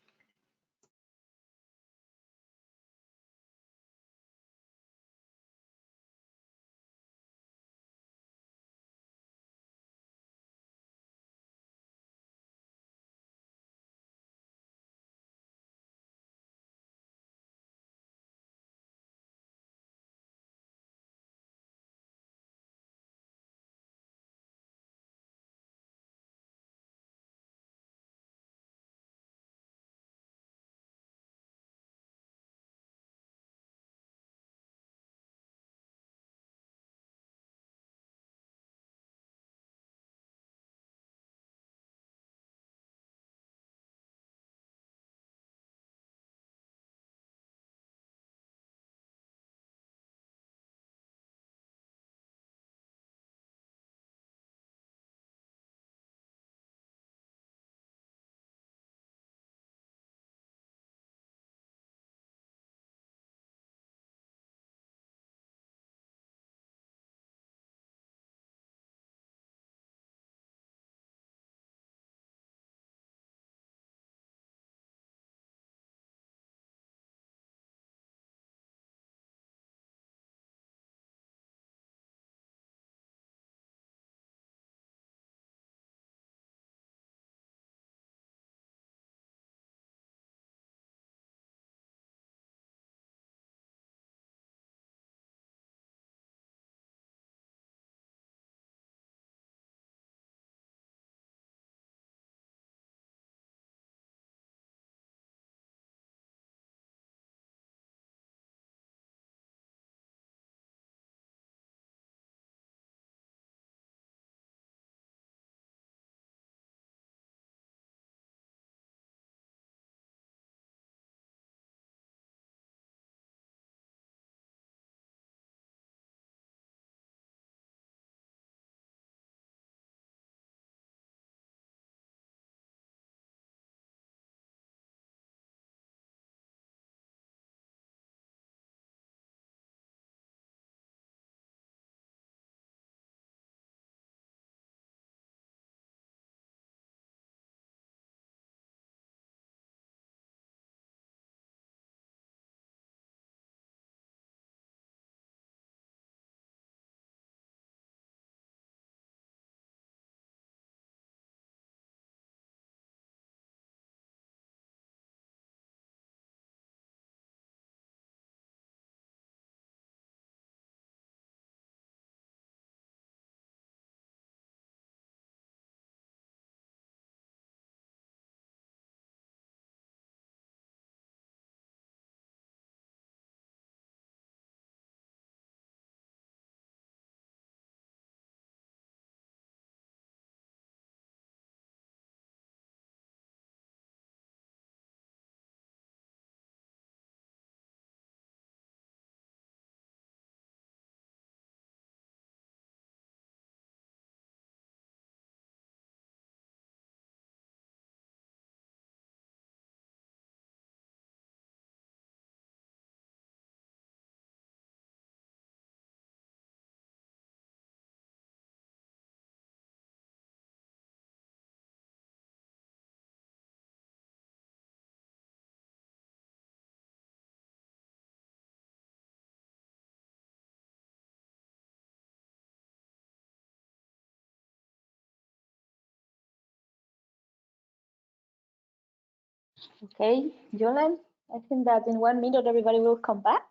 D: Okay, Julian, I think that in 1 minute everybody will come back.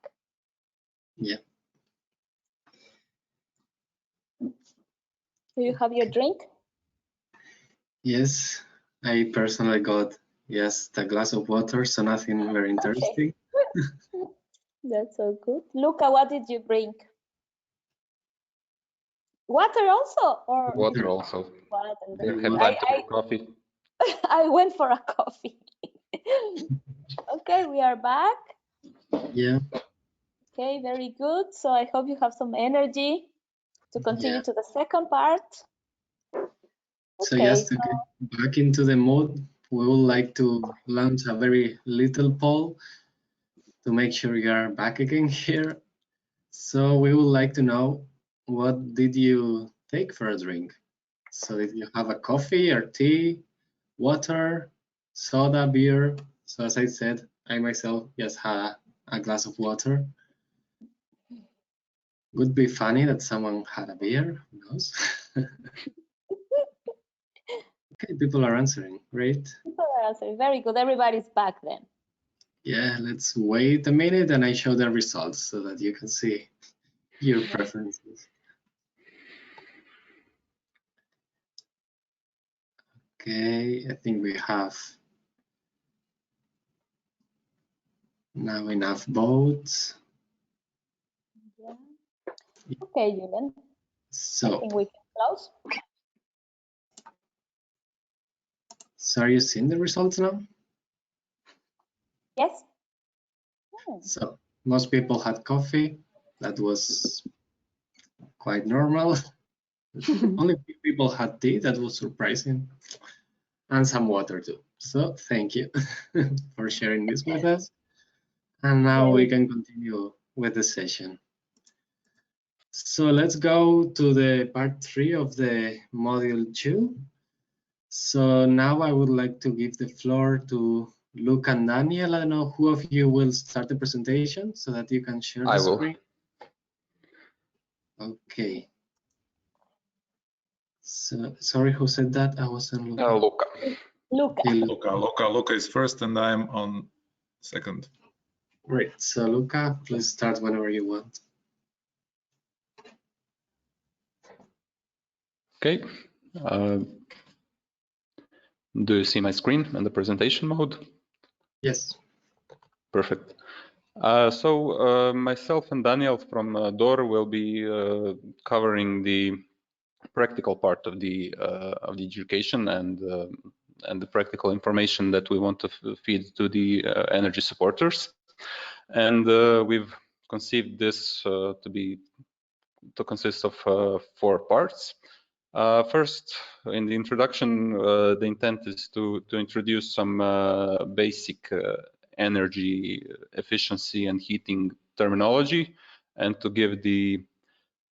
A: Yeah.
D: Do you have your drink?
A: Yes, I personally got Yes, the glass of water, so nothing very interesting.
D: Okay. That's so good. Luca, what did you bring? Water also, or
I: water also.
D: water.
I: Had time to make coffee.
D: I went for a coffee. Okay, we are back.
A: Yeah.
D: Okay, very good. So I hope you have some energy to continue to the second part.
A: So
D: Okay,
A: just to get back into the mood, we would like to launch a very little poll to make sure you are back again here. So we would like to know, what did you take for a drink? So did you have a coffee or tea, water, soda, beer? So as I said, I myself just had a glass of water. Would be funny that someone had a beer, who knows? Okay, people are answering, great.
D: people are answering. Very good. Everybody's back then.
A: Yeah, let's wait a minute and I show the results so that you can see your preferences. Okay, I think we have now enough votes.
D: Yeah. Okay, Julian.
A: So,
D: I think we can close.
A: So are you seeing the results now?
D: Yes.
A: So most people had coffee. That was quite normal. Only few people had tea. That was surprising. And some water too. So thank you for sharing this with us. And now we can continue with the session. So let's go to the part 3 of the module 2. So now I would like to give the floor to Luke and Daniel. I don't know who of you will start the presentation so that you can share the screen. Okay. So sorry, who said that? I wasn't looking.
I: Luca.
D: Luca.
A: Okay,
H: Luca is first and I'm on second.
A: Great. So Luca, please start whenever you want.
I: Okay. Do you see my screen in the presentation mode?
A: Yes.
I: Perfect. So myself and Daniel from DOR will be covering the practical part of the education and the practical information that we want to feed to the energy supporters. And we've conceived this to consist of 4 parts. First, in the introduction, the intent is to introduce some basic energy efficiency and heating terminology, and to give the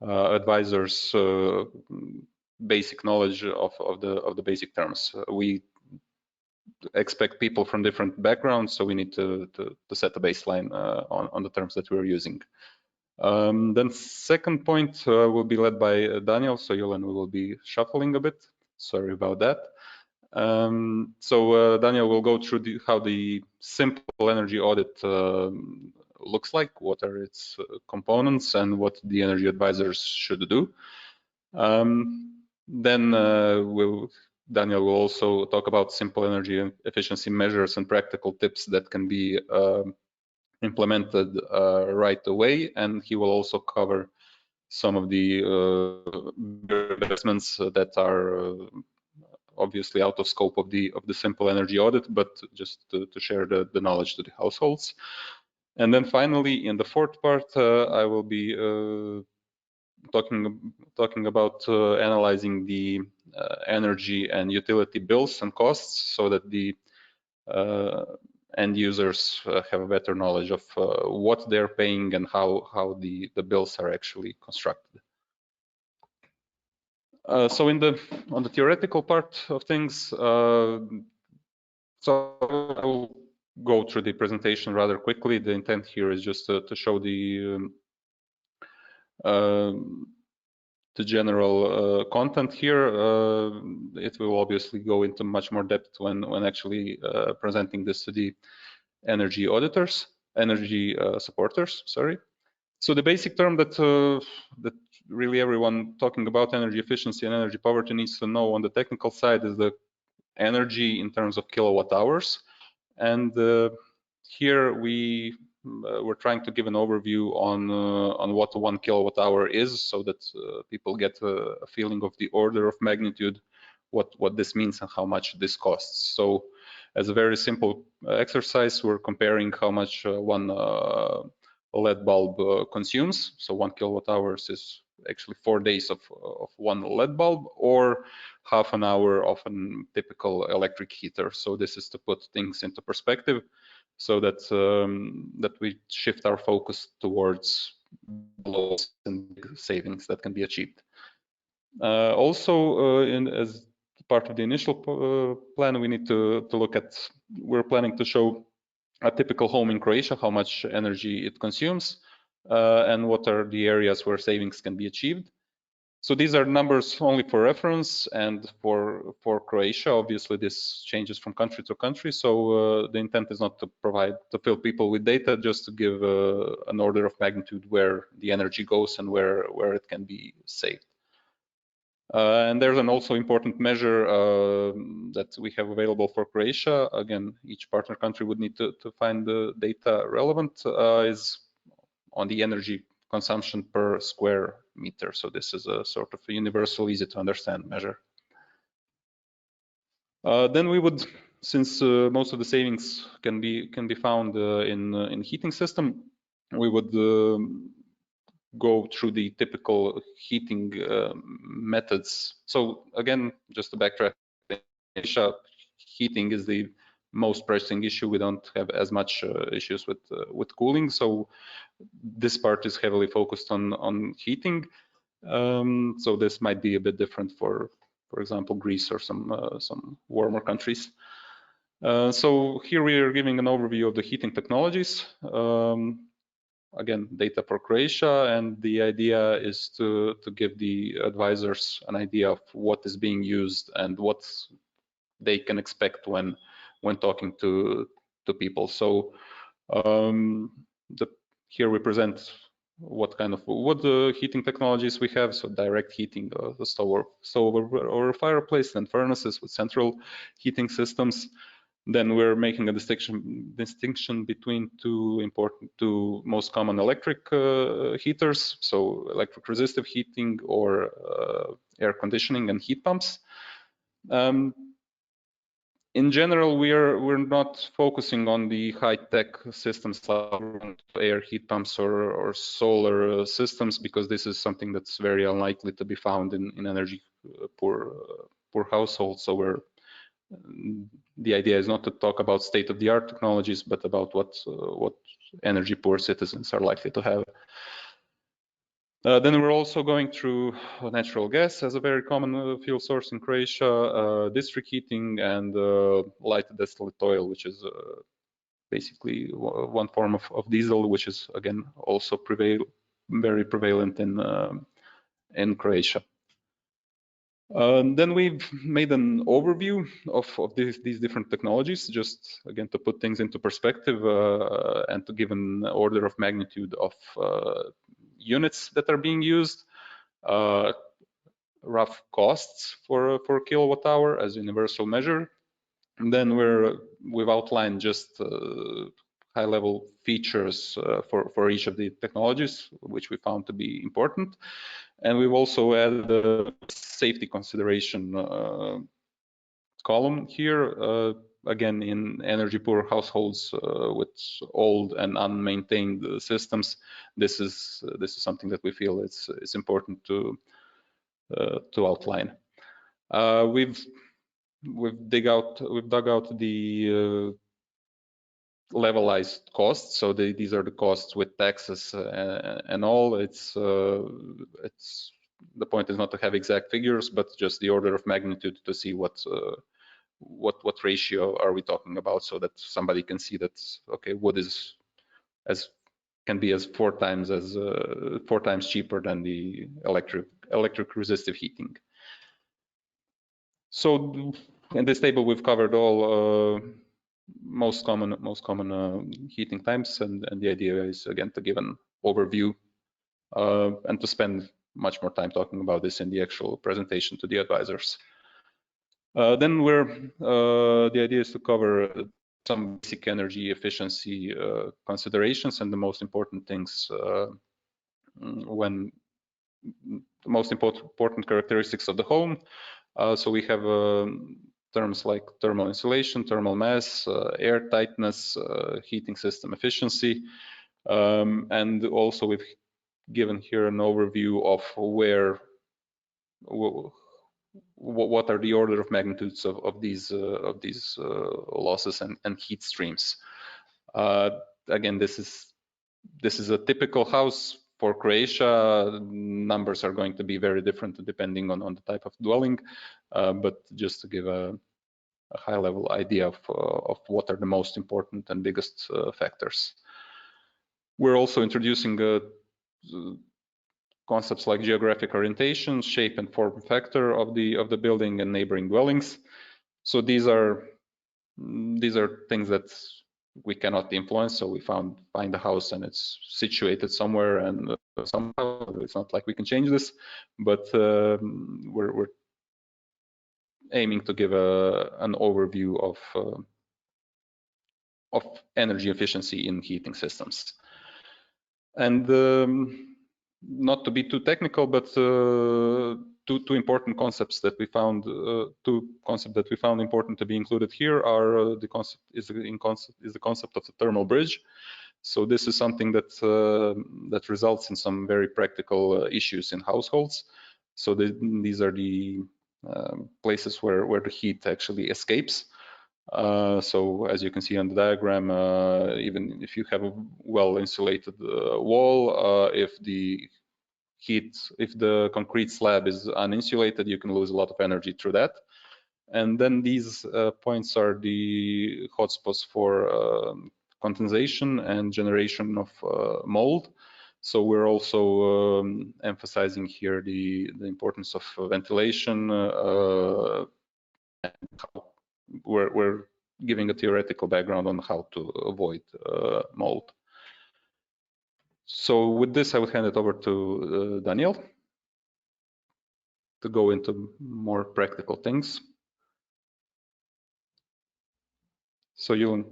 I: advisors basic knowledge of the basic terms. We expect people from different backgrounds, so we need to set a baseline on the terms that we're using. Then second point will be led by Daniel, so Yulen will be shuffling a bit. Sorry about that. So Daniel will go through how the simple energy audit looks like, what are its components, and what the energy advisors should do. Then Daniel will also talk about simple energy efficiency measures and practical tips that can be implemented right away, and he will also cover some of the investments that are obviously out of scope of the simple energy audit, but just to share the knowledge to the households. And then finally, in the fourth part, I will be talking about analyzing the energy and utility bills and costs, so that the end users have a better knowledge of what they're paying and how the bills are actually constructed. So on the theoretical part of things, so I will go through the presentation rather quickly. The intent here is just to show the general content here. It will obviously go into much more depth when actually presenting this to the energy auditors, energy supporters, sorry. So the basic term that really everyone talking about energy efficiency and energy poverty needs to know on the technical side is the energy in terms of kilowatt hours. And here we're trying to give an overview on what 1 kilowatt hour is, so that people get a feeling of the order of magnitude, what this means and how much this costs. So as a very simple exercise, we're comparing how much one LED bulb consumes. So 1 kilowatt hours is actually 4 days of one LED bulb, or half an hour of a typical electric heater. So this is to put things into perspective, so that that we shift our focus towards loss and savings that can be achieved. Also, as part of the initial plan, we need to look at, we're planning to show a typical home in Croatia, how much energy it consumes, and what are the areas where savings can be achieved. So these are numbers only for reference, and for Croatia, obviously this changes from country to country. So the intent is not to fill people with data, just to give an order of magnitude where the energy goes and where it can be saved. And there's an also important measure that we have available for Croatia. Again, each partner country would need to find the data relevant, is on the energy consumption per square meter. So this is a sort of a universal, easy to understand measure. Then we would, since most of the savings can be found in heating system, we would go through the typical heating methods. So again, just to backtrack, heating is the most pressing issue. We don't have as much issues with cooling. So this part is heavily focused on heating. So this might be a bit different for example, Greece or some warmer countries. So here we are giving an overview of the heating technologies. Again, data for Croatia, and the idea is to give the advisors an idea of what is being used and what they can expect when talking to people. So here we present what kind of heating technologies we have. So direct heating, the stove or fireplace, and furnaces with central heating systems. Then we're making a distinction between two most common electric heaters, so electric resistive heating or air conditioning and heat pumps. In general, we're not focusing on the high-tech systems like air heat pumps or solar systems, because this is something that's very unlikely to be found in energy poor households. So the idea is not to talk about state-of-the-art technologies, but about what energy poor citizens are likely to have. Then we're also going through natural gas as a very common fuel source in Croatia, district heating, and light distillate oil, which is basically one form of diesel, which is again also very prevalent in Croatia. Then we've made an overview of these different technologies, just again to put things into perspective and to give an order of magnitude of units that are being used, rough costs for kilowatt hour as universal measure. And then we've outlined just high-level features for each of the technologies, which we found to be important. And we've also added a safety consideration column here. Again, in energy poor households with old and unmaintained systems, this is something that we feel it's important to outline. We've dug out the levelized costs. So these are the costs with taxes and all. It's the point is not to have exact figures, but just the order of magnitude to see what ratio are we talking about, so that somebody can see that okay, wood is can be as 4 times cheaper than the electric resistive heating. So in this table we've covered all most common heating types, and the idea is again to give an overview and to spend much more time talking about this in the actual presentation to the advisors. Then the idea is to cover some basic energy efficiency considerations and the most important things when the most important characteristics of the home. So we have terms like thermal insulation, thermal mass, air tightness, heating system efficiency, and also we've given here an overview of what are the order of magnitudes of these losses and heat streams. Again, this is a typical house. For Croatia, numbers are going to be very different depending on the type of dwelling, but just to give a high-level idea of what are the most important and biggest factors. We're also introducing concepts like geographic orientation, shape and form factor of the building and neighboring dwellings. So these are things that we cannot influence. So we find a house and it's situated somewhere, and somehow it's not like we can change this, but we're aiming to give an overview of energy efficiency in heating systems. And not to be too technical, but two important concepts that we found, important to be included here are the concept of the thermal bridge. So this is something that results in some very practical issues in households. So these are the places where the heat actually escapes. So as you can see on the diagram, even if you have a well-insulated wall, if the concrete slab is uninsulated, you can lose a lot of energy through that. And then these points are the hotspots for condensation and generation of mold. So we're also emphasizing here the importance of ventilation. We're giving a theoretical background on how to avoid mold. So with this, I would hand it over to Daniel to go into more practical things. So you,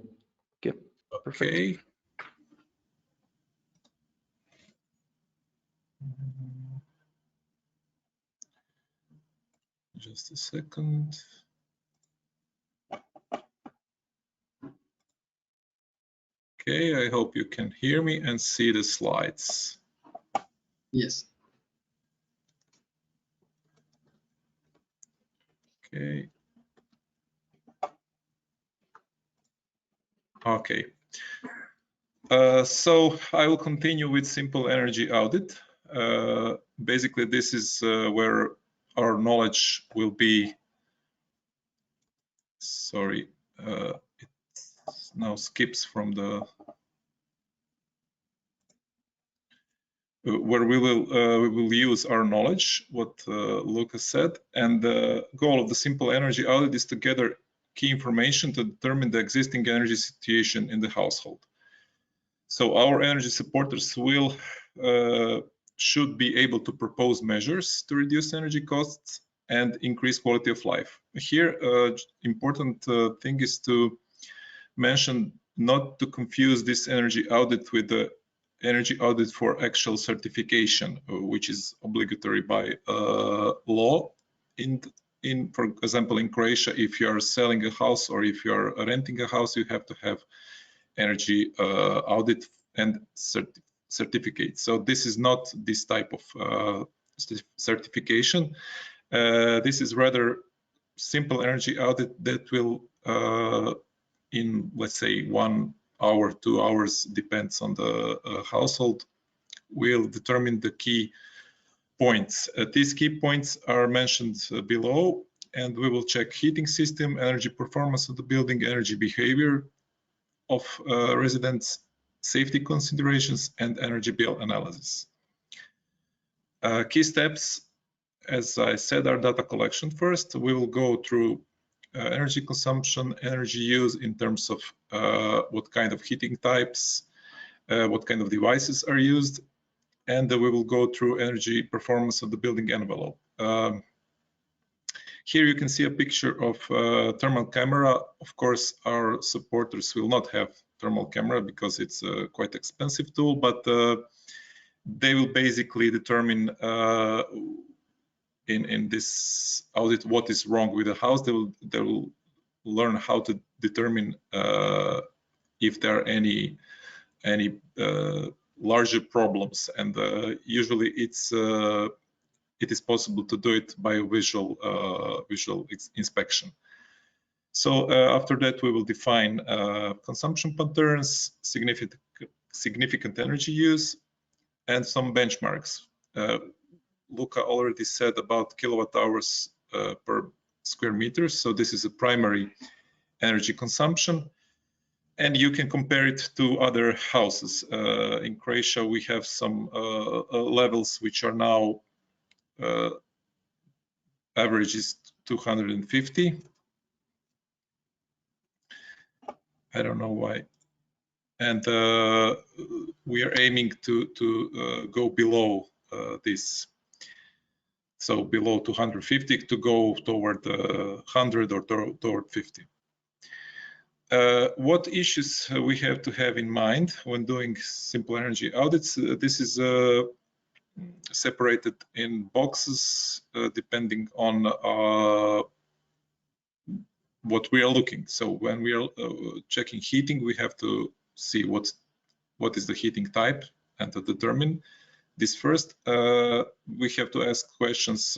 I: yeah, perfect.
H: Okay. Just a second. Okay, I hope you can hear me and see the slides.
A: Yes.
H: Okay. Okay. So I will continue with simple energy audit. Basically, this is where our knowledge will be. Sorry, it now skips from the where we will use our knowledge, what Lucas said, and the goal of the simple energy audit is to gather key information to determine the existing energy situation in the household. So our energy supporters will should be able to propose measures to reduce energy costs and increase quality of life. Here, important thing is to mention not to confuse this energy audit with the energy audit for actual certification, which is obligatory by law. For example, in Croatia, if you are selling a house or if you are renting a house, you have to have energy audit and certificate. So this is not this type of certification. This is rather simple energy audit that will, in let's say 1 hour, 2 hours, depends on the household, will determine the key points. These key points are mentioned below, and we will check heating system, energy performance of the building, energy behavior of residents, safety considerations, and energy bill analysis. Key steps, as I said, are data collection first. We will go through energy consumption, energy use in terms of what kind of heating types, what kind of devices are used, and we will go through energy performance of the building envelope. Here you can see a picture of thermal camera. Of course, our supporters will not have thermal camera because it's a quite expensive tool, but they will basically determine in this audit what is wrong with the house. They will learn how to determine if there are any larger problems, and usually it is possible to do it by a visual inspection. So after that, we will define consumption patterns, significant energy use, and some benchmarks. Luca already said about kilowatt hours per square meter. So this is a primary energy consumption. And you can compare it to other houses. In Croatia, we have some levels which are now average is 250. I don't know why. And we are aiming to go below this. So below 250 to go toward 100 or toward 50. What issues we have to have in mind when doing simple energy audits? This is separated in boxes depending on what we are looking. So when we are checking heating, we have to see what is the heating type and to determine this first. We have to ask questions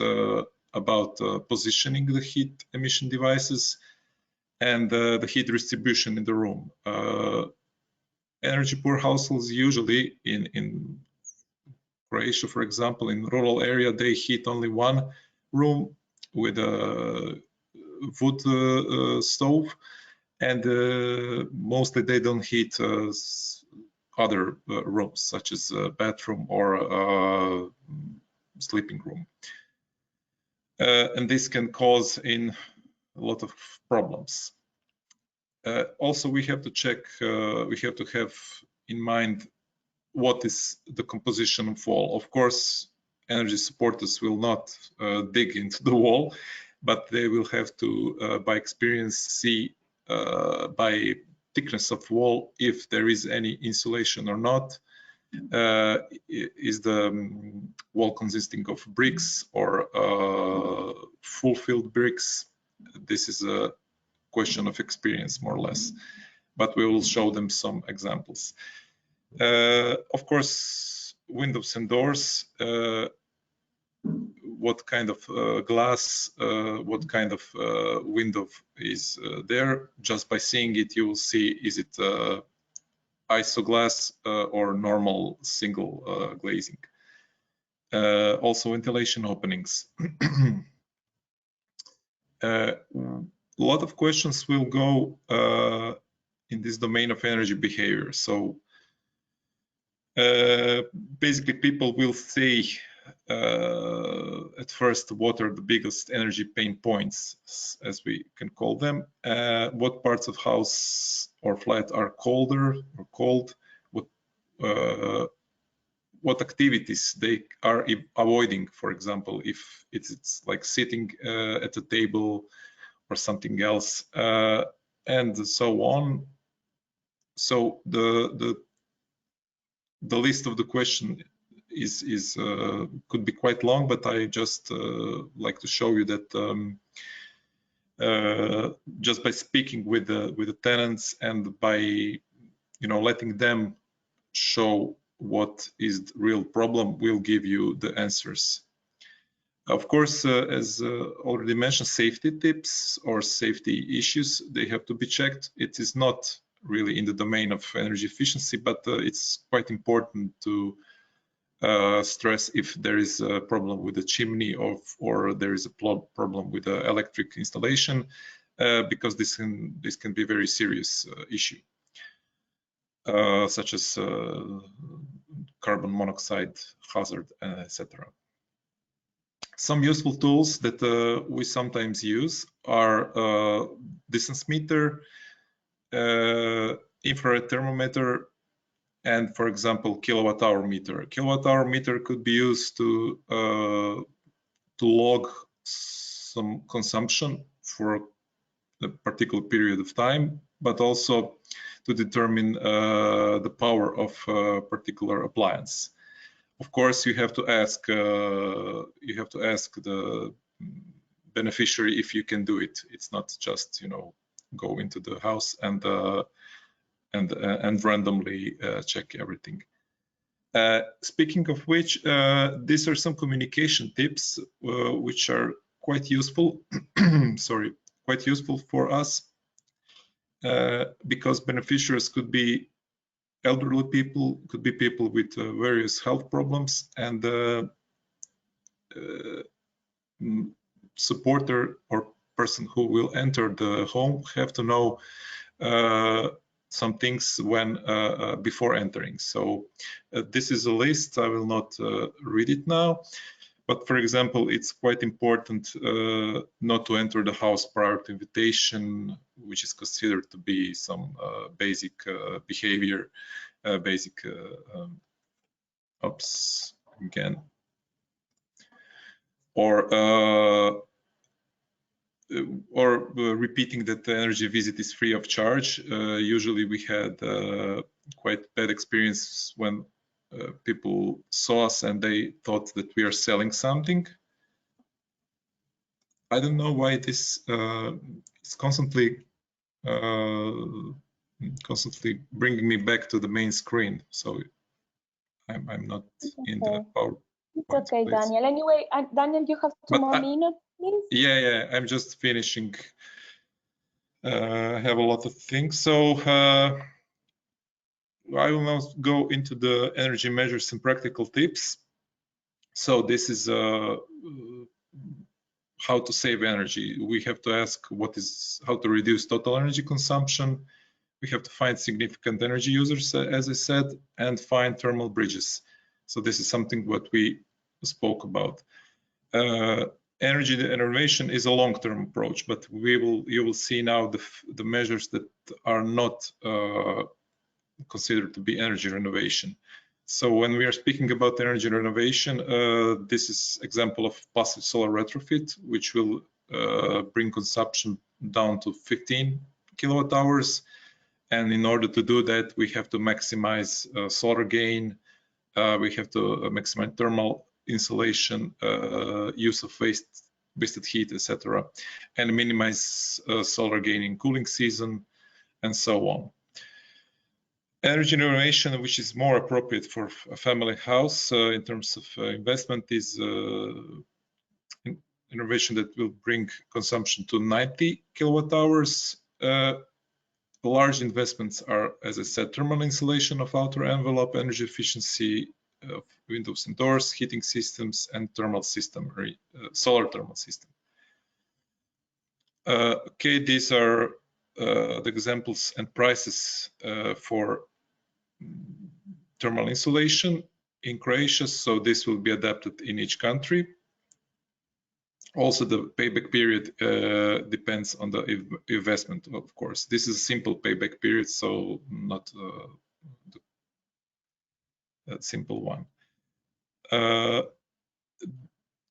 H: about positioning the heat emission devices and the heat distribution in the room. Energy poor households usually in Croatia, for example, in rural area, they heat only one room with a wood stove, and mostly they don't heat other rooms such as a bathroom or sleeping room. And this can cause in a lot of problems. Also, we have to check, we have to have in mind what is the composition of wall. Of course, energy supporters will not dig into the wall, but they will have to, by experience, see by thickness of wall if there is any insulation or not. Is the wall consisting of bricks or full-filled bricks? This is a question of experience, more or less, but we will show them some examples. Of course, windows and doors, what kind of glass, what kind of window is there. Just by seeing it, you will see, is it isoglass or normal single glazing. Also ventilation openings. A lot of questions will go in this domain of energy behavior. So basically people will say at first what are the biggest energy pain points, as we can call them, what parts of house or flat are colder or cold, what activities they are avoiding, for example, if it's like sitting at a table or something else, and so on. So the list of the question is could be quite long, but I just like to show you that just by speaking with the tenants and by letting them show what is the real problem, will give you the answers. Of course, as already mentioned, safety tips or safety issues, they have to be checked. It is not really in the domain of energy efficiency, but it's quite important to stress if there is a problem with the chimney or there is a problem with the electric installation, because this can be a very serious issue, such as carbon monoxide hazard, etc. Some useful tools that we sometimes use are distance meter, infrared thermometer, and, for example, kilowatt hour meter. Kilowatt hour meter could be used to log some consumption for a particular period of time, but also to determine the power of a particular appliance. Of course, you have to ask the beneficiary if you can do it. It's not just, you know, go into the house and randomly check everything. Speaking of which, these are some communication tips which are quite useful. Sorry, quite useful for us because beneficiaries could be elderly people, could be people with various health problems, and supporter or person who will enter the home have to know some things when before entering. So this is a list. I will not read it now, but for example, it's quite important not to enter the house prior to invitation, which is considered to be some basic behavior, oops, again, or repeating that the energy visit is free of charge. Usually we had quite bad experience when people saw us and they thought that we are selling something. I don't know why this is constantly bringing me back to the main screen. So I'm not in the PowerPoint.
D: It's okay, place. Daniel. Anyway, Daniel, you have two more minutes, please.
H: Yeah, I'm just finishing. I have a lot of things. So I will now go into the energy measures and practical tips. So this is how to save energy. We have to ask how to reduce total energy consumption. We have to find significant energy users, as I said, and find thermal bridges. So this is something what we spoke about. Energy renovation is a long-term approach, but you will see now the measures that are not considered to be energy renovation. So when we are speaking about energy renovation, this is example of passive solar retrofit, which will bring consumption down to 15 kilowatt hours. And in order to do that, we have to maximize solar gain. We have to maximize thermal insulation, use of wasted heat, etc., and minimize solar gain in cooling season, and so on. Energy renovation, which is more appropriate for a family house in terms of investment, is innovation that will bring consumption to 90 kilowatt hours. Large investments are, as I said, thermal insulation of outer envelope, energy efficiency of windows and doors, heating systems, and thermal system, solar thermal system. Okay, these are the examples and prices for thermal insulation in Croatia. So this will be adapted in each country. Also, the payback period depends on the investment, of course. This is a simple payback period, so not a simple one.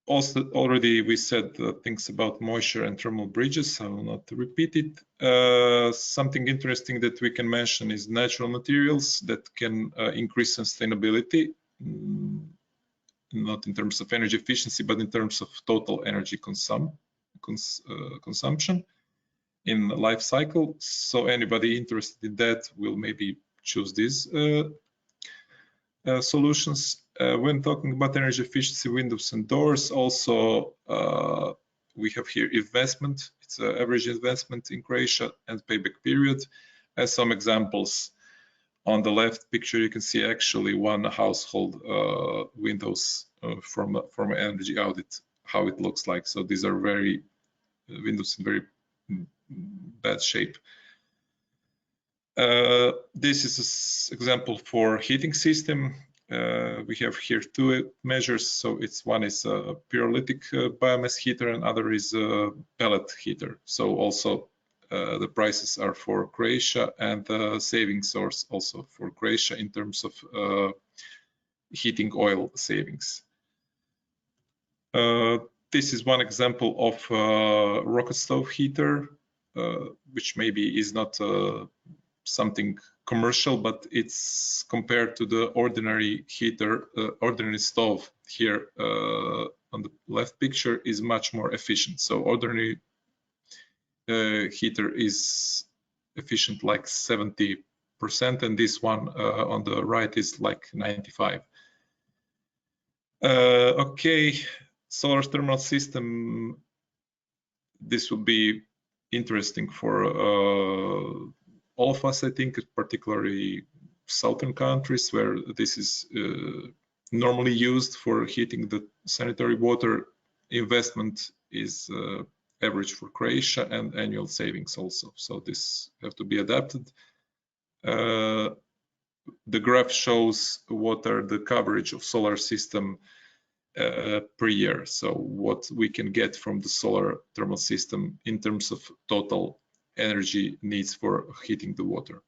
H: Also, already we said things about moisture and thermal bridges. I will not repeat it. Something interesting that we can mention is natural materials that can increase sustainability. Not in terms of energy efficiency, but in terms of total energy consumption in the life cycle. So anybody interested in that will maybe choose these solutions. When talking about energy efficiency, windows and doors, also we have here investment. It's an average investment in Croatia and payback period. As some examples, on the left picture, you can see actually one household windows from an energy audit, how it looks like. So these are windows in very bad shape. This is an example for heating system. We have here two measures. So one is a pyrolytic biomass heater, and other is a pellet heater. So also the prices are for Croatia, and the saving source also for Croatia in terms of heating oil savings. This is one example of rocket stove heater, which maybe is not something commercial, but it's compared to the ordinary heater, ordinary stove here on the left picture is much more efficient. So ordinary heater is efficient like 70%, and this one on the right is like 95%. Okay, solar thermal system. This would be interesting for all of us, I think, particularly southern countries where this is normally used for heating the sanitary water. Investment is average for Croatia and annual savings also. So this have to be adapted. The graph shows what are the coverage of solar system per year. So what we can get from the solar thermal system in terms of total energy needs for heating the water.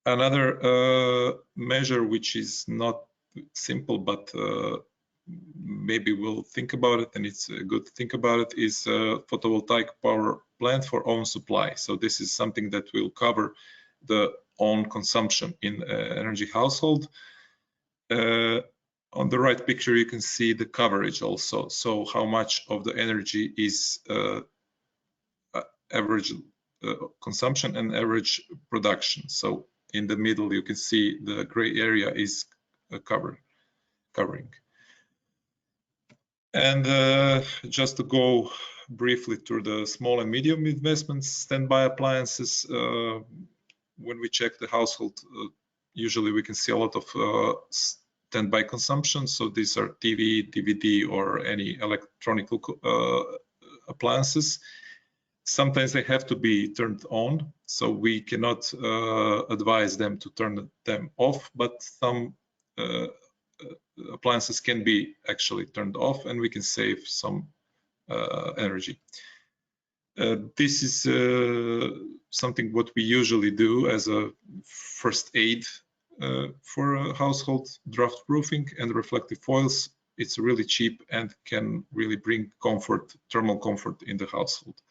H: Another measure which is not simple, but maybe we'll think about it, and it's good to think about it, is photovoltaic power plant for own supply. So this is something that will cover the own consumption in energy household. On the right picture, you can see the coverage also. So how much of the energy is average consumption and average production. So in the middle, you can see the gray area is covering. And just to go briefly through the small and medium investments, standby appliances. When we check the household, usually we can see a lot of standby consumption. So these are TV, DVD, or any electronic appliances. Sometimes they have to be turned on, so we cannot advise them to turn them off, but some appliances can be actually turned off and we can save some energy. This is something what we usually do as a first aid for household draft proofing and reflective foils. It's really cheap and can really bring comfort, thermal comfort in the household.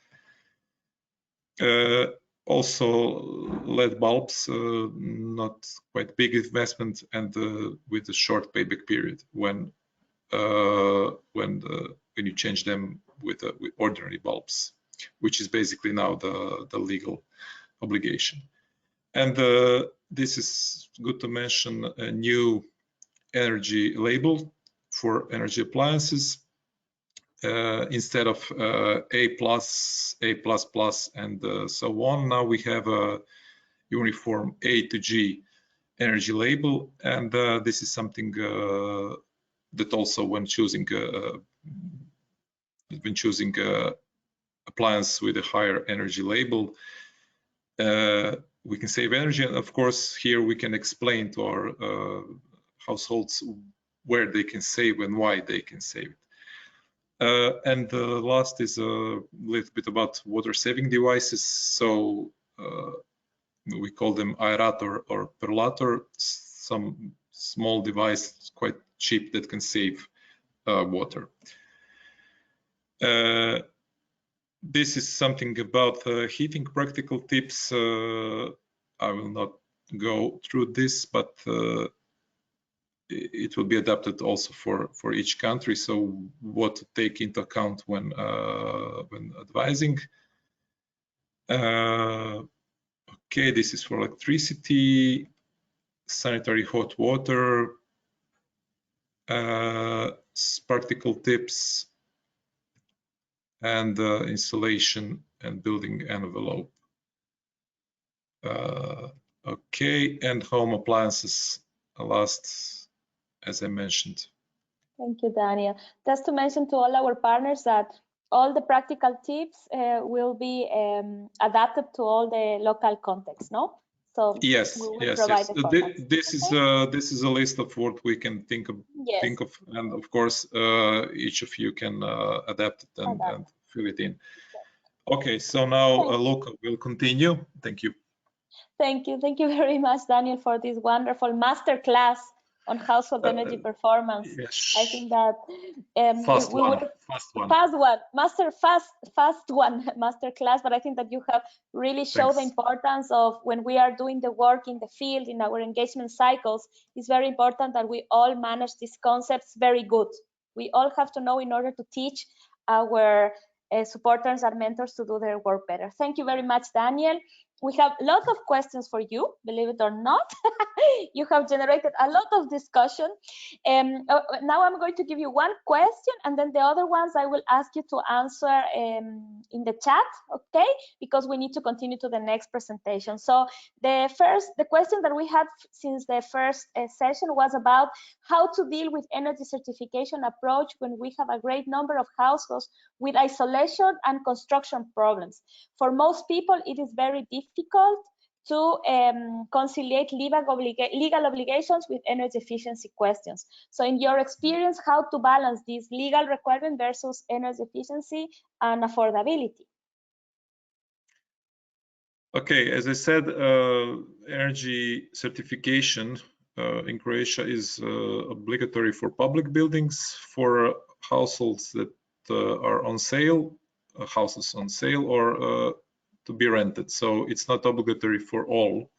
H: Also LED bulbs, not quite big investment, and with a short payback period when you change them with ordinary bulbs, which is basically now the legal obligation. And this is good to mention, a new energy label for energy appliances. Instead of A+, and so on, now we have a uniform A to G energy label, and this is something that also when choosing appliance with a higher energy label, we can save energy. And of course, here we can explain to our households where they can save and why they can save it. And the last is a little bit about water saving devices. So we call them aerator or perlator, some small device, quite cheap, that can save water. This is something about heating practical tips. I will not go through this, but it will be adapted also for each country. So what to take into account when advising. Okay, this is for electricity, sanitary hot water, practical tips, and installation and building envelope. Okay, and home appliances last, as I mentioned.
D: Thank you, Daniel. Just to mention to all our partners that all the practical tips will be adapted to all the local context, no? So
H: yes, yes. This is a list of what we can think of, and of course, each of you can adapt it and fill it in. Okay, so now Luca will continue. Thank you.
D: Thank you very much, Daniel, for this wonderful master class on household energy performance.
H: Yes.
D: I think that
H: fast one.
D: master class, but I think that you have really showed the importance of when we are doing the work in the field, in our engagement cycles. It's very important that we all manage these concepts very good. We all have to know in order to teach our supporters and mentors to do their work better. Thank you very much, Daniel. We have lots of questions for you, believe it or not. You have generated a lot of discussion. Now I'm going to give you one question, and then the other ones I will ask you to answer in the chat, okay? Because we need to continue to the next presentation. So the question that we had since the first session was about how to deal with energy certification approach when we have a great number of households with isolation and construction problems. For most people, it is very difficult to conciliate legal obligations with energy efficiency questions. So in your experience, how to balance these legal requirement versus energy efficiency and affordability?
H: Okay, as I said, energy certification in Croatia is obligatory for public buildings, for households that are on sale, houses on sale, or to be rented. So it's not obligatory for all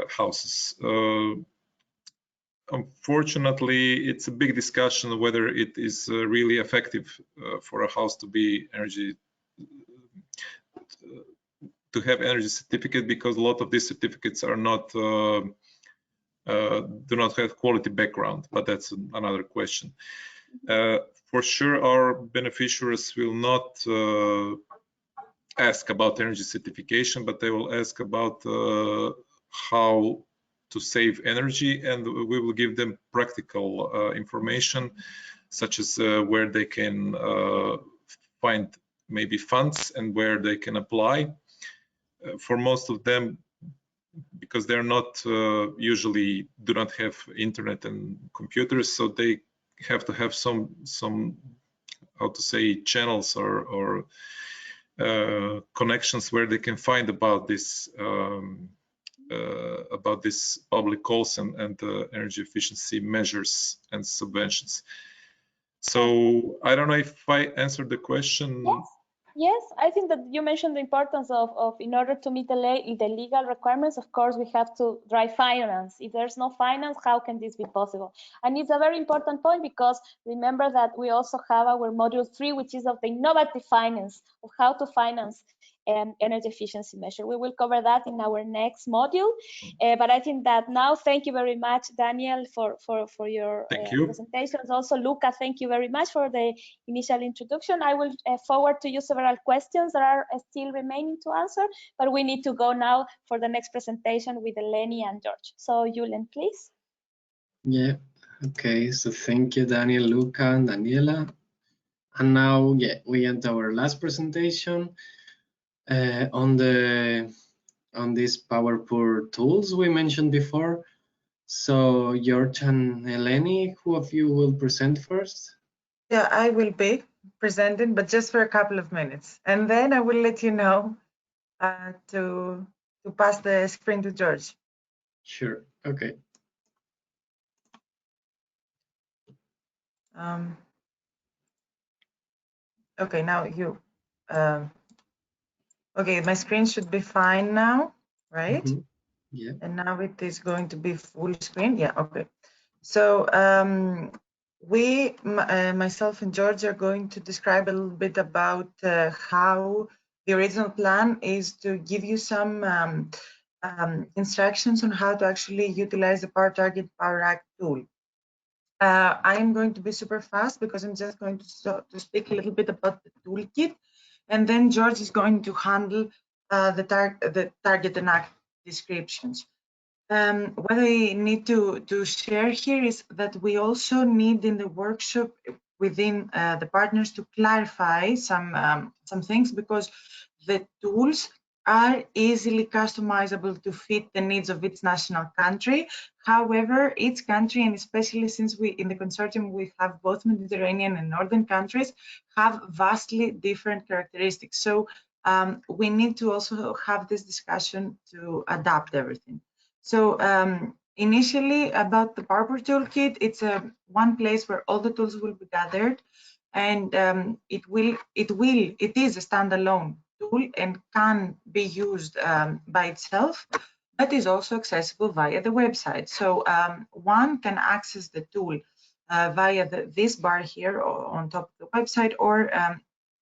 H: houses. Unfortunately, it's a big discussion whether it is really effective for a house to be to have energy certificate, because a lot of these certificates are not do not have quality background, but that's another question. For sure, our beneficiaries will not ask about energy certification, but they will ask about how to save energy, and we will give them practical information, such as where they can find maybe funds and where they can apply. For most of them, because they're not usually do not have internet and computers, so they have to have some how to say channels or connections where they can find about this public calls and energy efficiency measures and subventions. So I don't know if I answered the question.
D: Yes, I think that you mentioned the importance of in order to meet the legal requirements, of course, we have to drive finance. If there's no finance, how can this be possible? And it's a very important point, because remember that we also have our module 3, which is of the innovative finance, of how to finance energy efficiency measure. We will cover that in our next module. But I think that now, thank you very much, Daniel, for your presentations. Also, Luca, thank you very much for the initial introduction. I will forward to you several questions that are still remaining to answer, but we need to go now for the next presentation with Eleni and George. So, Julian, please.
A: Yeah, okay, so thank you, Daniel, Luca, and Daniela. And now, yeah, we enter our last presentation on these POWERPOOR tools we mentioned before. So George and Eleni, who of you will present first?
F: Yeah, I will be presenting, but just for a couple of minutes, and then I will let you know to pass the screen to George.
A: Sure. Okay.
F: Okay, now you. Okay, my screen should be fine now, right?
A: Mm-hmm. Yeah.
F: And now it is going to be full screen. Yeah. Okay. So myself and George are going to describe a little bit about how the original plan is to give you some instructions on how to actually utilize the Power Target Power Act tool. I am going to be super fast because I'm just going to speak a little bit about the toolkit, and then George is going to handle the target and act descriptions. What I need to share here is that we also need in the workshop within the partners to clarify some things, because the tools are easily customizable to fit the needs of each national country. However, each country, and especially since we in the consortium we have both Mediterranean and northern countries, have vastly different characteristics. So we need to also have this discussion to adapt everything. So Initially, about the POWERPOOR toolkit, it's one place where all the tools will be gathered, and it is a standalone tool and can be used by itself, but is also accessible via the website. So one can access the tool via this bar here on top of the website, or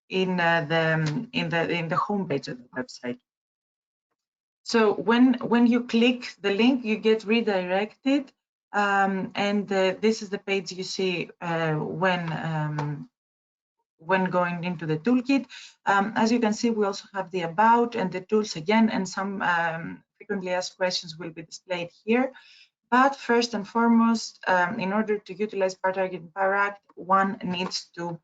F: in the homepage of the website. So when you click the link, you get redirected, and this is the page you see when going into the toolkit. As you can see, we also have the about and the tools again, and some frequently asked questions will be displayed here. But first and foremost, in order to utilize Power Target and Power Act, one needs to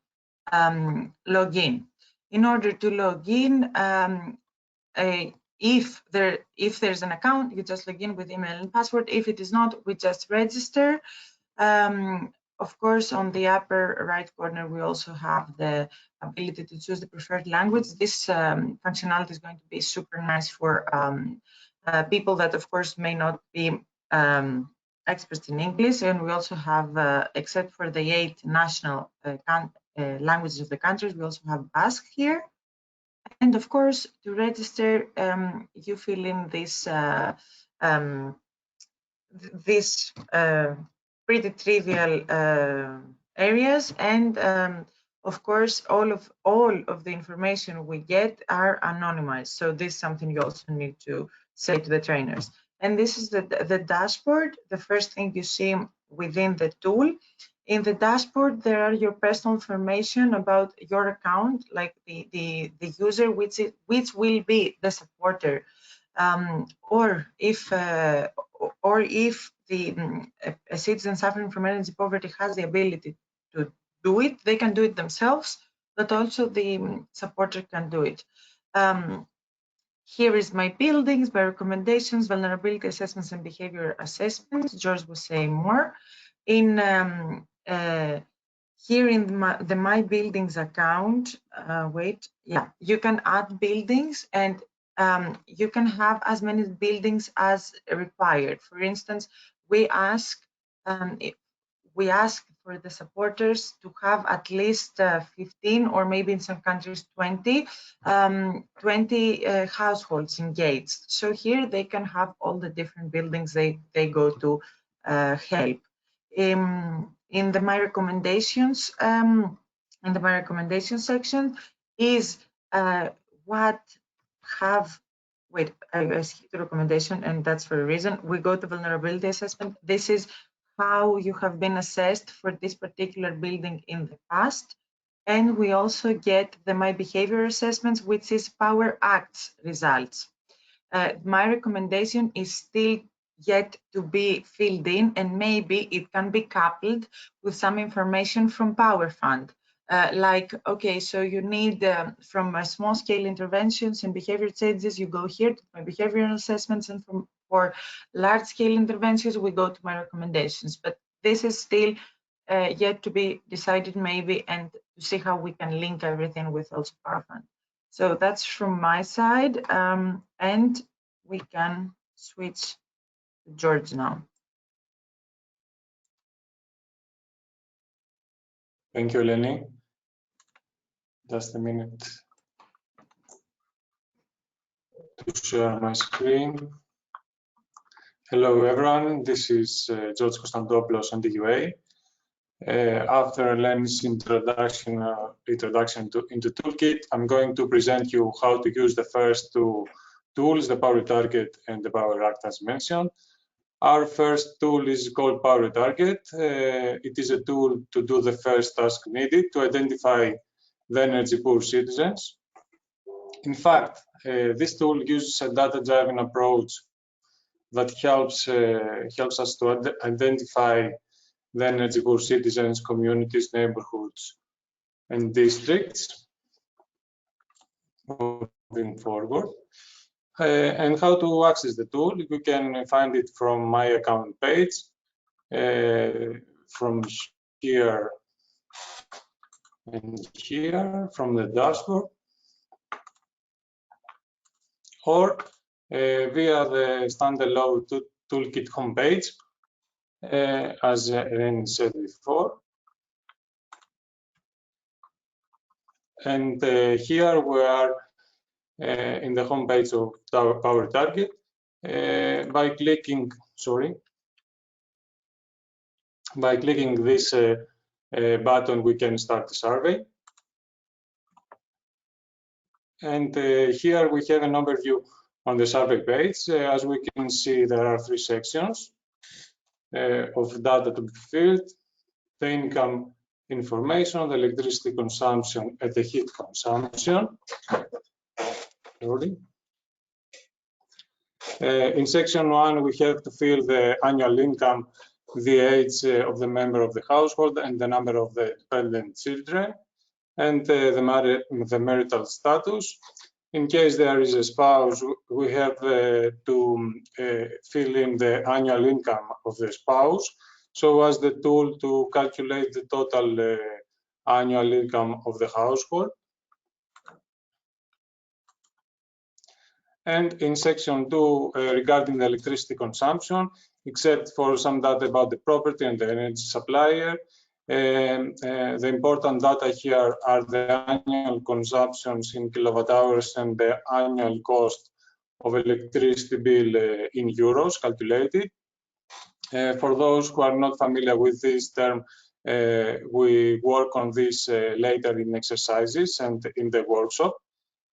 F: log in. In order to log in, if there's an account, you just log in with email and password. If it is not, we just register. Of course, on the upper right corner, we also have the ability to choose the preferred language. This functionality is going to be super nice for people that, of course, may not be experts in English. And we also have, except for the 8 national languages of the countries, we also have Basque here. And of course, to register, you fill in this pretty trivial areas, and of course, all of the information we get are anonymized. So this is something you also need to say to the trainers. And this is the dashboard. The first thing you see within the tool. In the dashboard, there are your personal information about your account, like the user, which will be the supporter, or if a citizen suffering from energy poverty has the ability to do it, they can do it themselves, but also the supporter can do it. Here is my buildings, my recommendations, vulnerability assessments, and behavior assessments. George will say more. Here in the My Buildings account, you can add buildings, and you can have as many buildings as required. For instance, we ask for the supporters to have at least 15, or maybe in some countries 20 households engaged. So here they can have all the different buildings they go to help. In the My Recommendations, in the My Recommendations section is what have. Wait, I skipped the recommendation, and that's for a reason. We go to vulnerability assessment. This is how you have been assessed for this particular building in the past. And we also get the My Behavior assessments, which is Power Act's results. My recommendation is still yet to be filled in, and maybe it can be coupled with some information from Power Fund. Like, okay, so you need from small scale interventions and behavior changes, you go here to my behavioral assessments, and for large scale interventions, we go to my recommendations. But this is still yet to be decided, maybe, and to see how we can link everything with also Power Fund. So that's from my side, and we can switch to George now.
A: Thank you, Eleni. Just a minute to share my screen. Hello, everyone. This is George Konstantopoulos on the UA. After Eleni's introduction into Toolkit, I'm going to present you how to use the first 2 tools, the Power Target and the Power Act, as mentioned. Our first tool is called Power Target. It is a tool to do the first task needed to identify the energy poor citizens. In fact, this tool uses a data-driven approach that helps us to identify the energy poor citizens, communities, neighborhoods, and districts. Moving forward. And how to access the tool, you can find it from my account page, from here and here, from the dashboard, or via the standalone
J: toolkit homepage, as Ren said before. And here we are in the homepage of Power Target. By clicking this button, we can start the survey. And here we have an overview on the survey page. As we can see, there are 3 sections of data to be filled: the income information, the electricity consumption, and the heat consumption. In section 1, we have to fill the annual income, the age of the member of the household, and the number of the dependent children, and the marital status. In case there is a spouse, we have to fill in the annual income of the spouse, so as the tool to calculate the total annual income of the household. And in section 2, regarding the electricity consumption, except for some data about the property and the energy supplier, the important data here are the annual consumptions in kilowatt hours and the annual cost of electricity bill in euros calculated. For those who are not familiar with this term, we work on this later in exercises and in the workshop.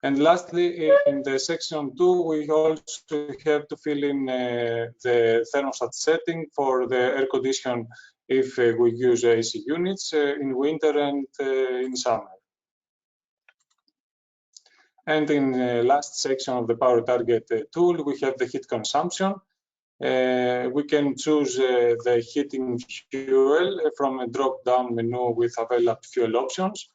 J: And lastly, in the section 2, we also have to fill in the thermostat setting for the air condition if we use AC units in winter and in summer. And in the last section of the Power Target tool, we have the heat consumption. We can choose the heating fuel from a drop-down menu with available fuel options.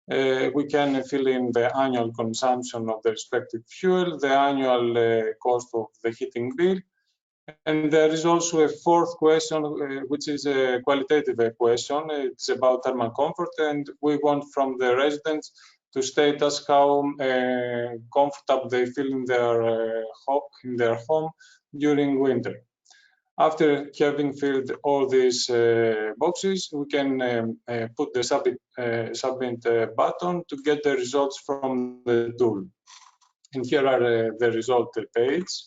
J: We can fill in the annual consumption of the respective fuel, the annual cost of the heating bill. And there is also a 4th question, which is a qualitative question. It's about thermal comfort, and we want from the residents to state us how comfortable they feel in their home during winter. After having filled all these boxes, we can put the submit button to get the results from the tool. And here are the result page.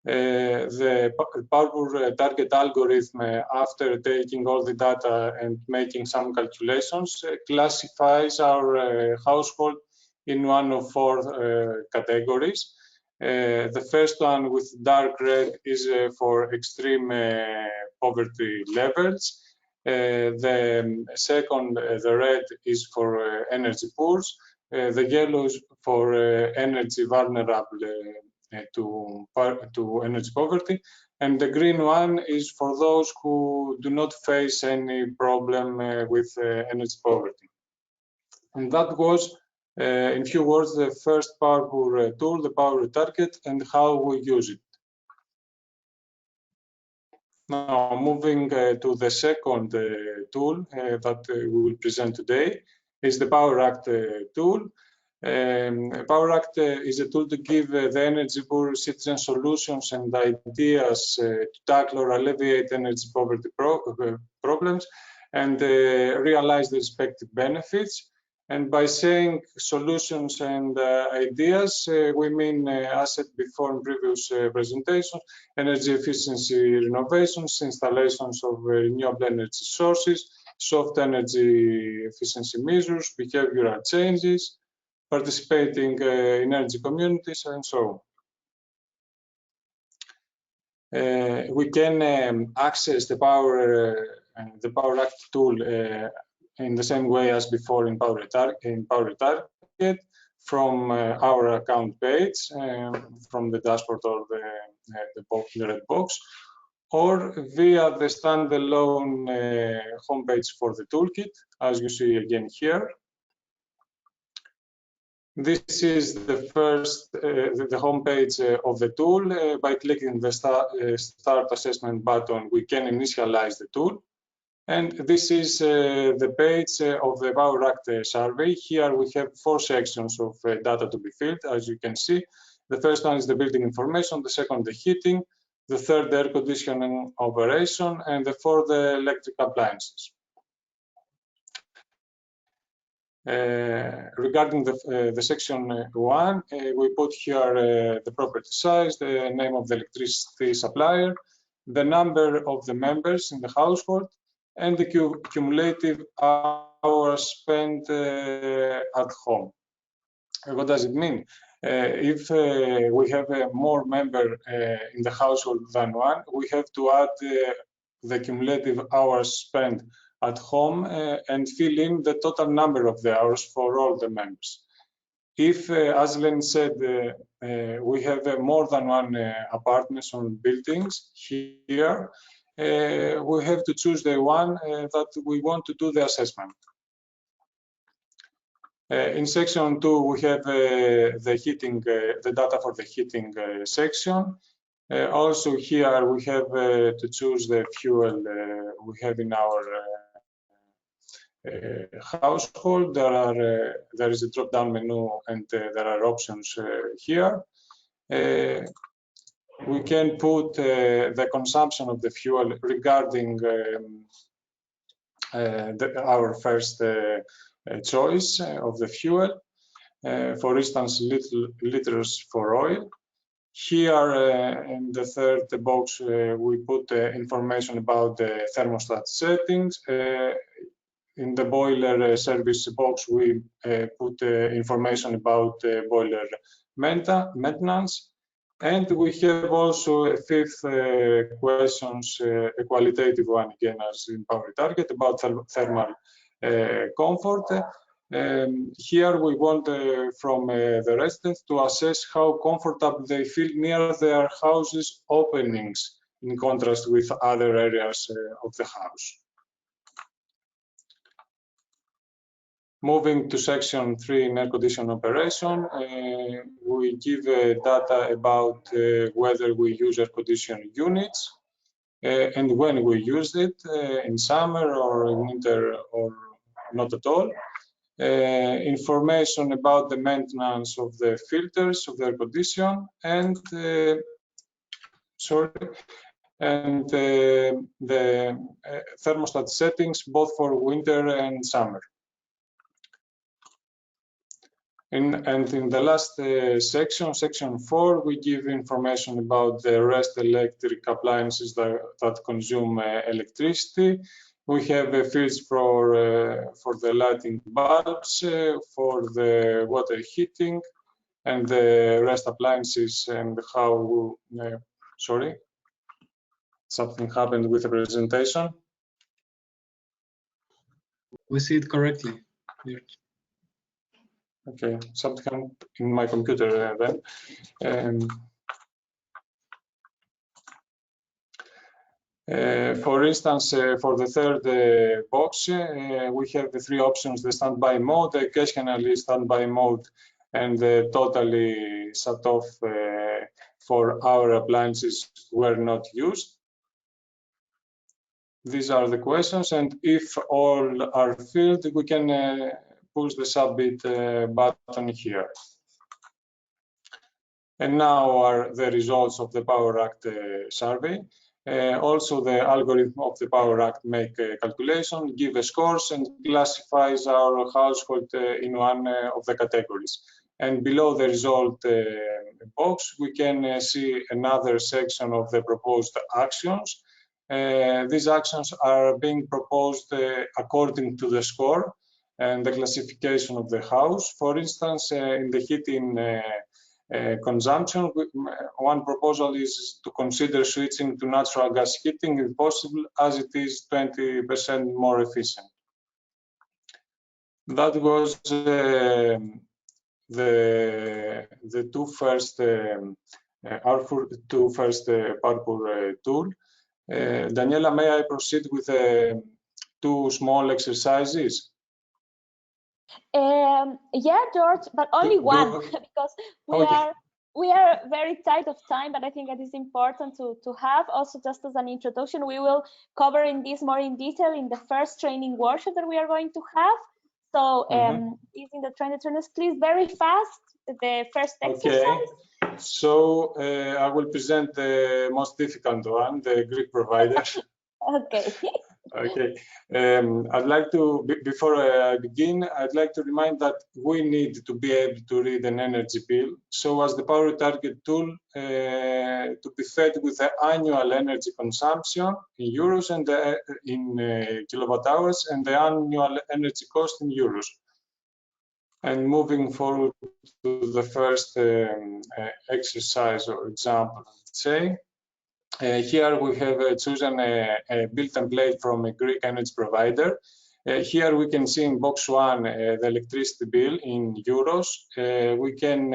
J: The POWERPOOR target algorithm, after taking all the data and making some calculations, classifies our household in one of 4 categories. The first one with dark red is for extreme poverty levels. The second, the red, is for energy poor. The yellow is for energy vulnerable to energy poverty. And the green one is for those who do not face any problem with energy poverty. And that was, in few words, the first POWERPOOR tool, the Power Target, and how we use it. Now, moving to the second tool that we will present today is the Power Act tool. Power Act is a tool to give the energy poor citizens solutions and ideas to tackle or alleviate energy poverty problems and realize the respective benefits. And by saying solutions and ideas, we mean, as said before in previous presentations, energy efficiency renovations, installations of renewable energy sources, soft energy efficiency measures, behavioral changes, participating in energy communities, and so on. We can access the Power Act tool in the same way as before in Power Target from our account page, from the dashboard or the red box, or via the standalone homepage for the toolkit, as you see again here. This is the first, the homepage of the tool. By clicking the Start Assessment button, we can initialize the tool. And this is the page of the Power Act survey. Here we have 4 sections of data to be filled, as you can see. The first one is the building information, the second the heating, the third, air conditioning operation, and the fourth, electric appliances. Regarding the section 1, we put here the property size, the name of the electricity supplier, the number of the members in the household, and the cumulative hours spent at home. What does it mean? If we have more members in the household than one, we have to add the cumulative hours spent at home and fill in the total number of the hours for all the members. If, as Len said, we have more than one apartments or buildings here, we have to choose the one that we want to do the assessment. In section 2, we have the heating, the data for the heating section. Also here, we have to choose the fuel we have in our household. There is a drop-down menu, and there are options here. We can put the consumption of the fuel regarding our first choice of the fuel. For instance, liters for oil. Here in the third box, we put information about the thermostat settings. In the boiler service box, we put information about boiler maintenance. And we have also a fifth questions, a qualitative one again as in Power Target, about thermal comfort. Here we want from the residents to assess how comfortable they feel near their houses' openings in contrast with other areas of the house. Moving to section 3 in air conditioning operation, we give data about whether we use air conditioning units and when we use it, in summer or in winter or not at all. Information about the maintenance of the filters of the air condition and the thermostat settings both for winter and summer. And in the last section, section 4, we give information about the rest electric appliances that consume electricity. We have fields for the lighting bulbs, for the water heating, and the rest appliances and how, sorry, something happened with the presentation.
A: We see it correctly.
J: Okay, something in my computer then. For instance, for the third box, we have the three options: the standby mode, the occasionally standby mode, and the totally shut off for our appliances were not used. These are the questions, and if all are filled, we can push the submit button here. And now are the results of the Power Act survey. Also, the algorithm of the Power Act make a calculation, give a scores, and classifies our household in one of the categories. And below the result box, we can see another section of the proposed actions. These actions are being proposed according to the score and the classification of the house. For instance, in the heating consumption, one proposal is to consider switching to natural gas heating if possible, as it is 20% more efficient. That was the two first our two first POWERPOOR tool. Daniela, may I proceed with two small exercises?
D: Yeah, George, but only one because we are very tight of time, but I think it is important to have also just as an introduction. We will cover in this more in detail in the first training workshop that we are going to have. So using the training, please very fast, the first exercise.
J: So I will present the most difficult one, the Greek provider.
D: Okay.
J: Okay. I'd like to, before I begin, I'd like to remind that we need to be able to read an energy bill. So as the Power Target tool, to be fed with the annual energy consumption in euros and in kilowatt hours and the annual energy cost in euros. And moving forward to the first exercise or example, let's say. Here we have chosen a bill template from a Greek energy provider. Here we can see in box 1 the electricity bill in euros. We can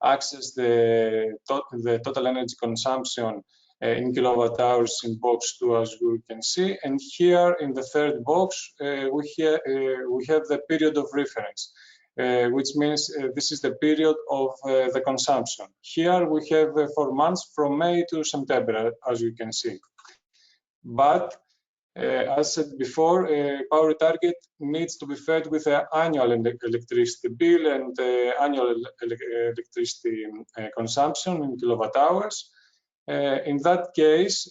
J: access the total energy consumption in kilowatt hours in box 2, as we can see. And here in the third box, we have the period of reference. Which means this is the period of the consumption. Here we have 4 months from May to September, as you can see. But as said before, Power Target needs to be fed with an annual electricity bill and annual electricity consumption in kilowatt hours. In that case,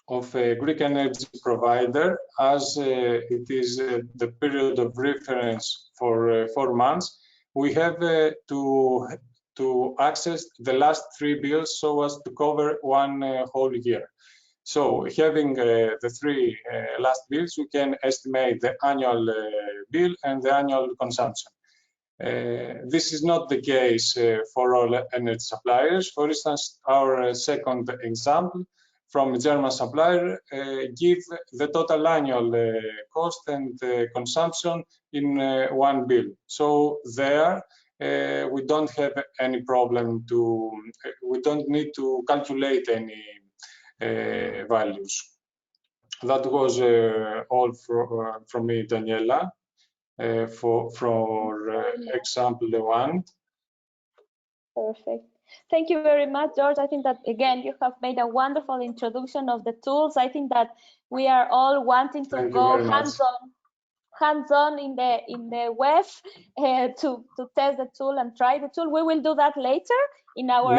J: of a Greek energy provider, as it is the period of reference for 4 months, we have to access the last 3 bills so as to cover 1 whole year. So having the 3 last bills, we can estimate the annual bill and the annual consumption. This is not the case for all energy suppliers. For instance, our second example from a German supplier give the total annual cost and consumption in 1 bill. So there we don't have any problem to, we don't need to calculate any values. That was all from me, Daniela, for example 1.
D: Perfect. Thank you very much, George. I think that, again, you have made a wonderful introduction of the tools. I think that we are all wanting to go hands-on in the web to test the tool and try the tool. We will do that later in our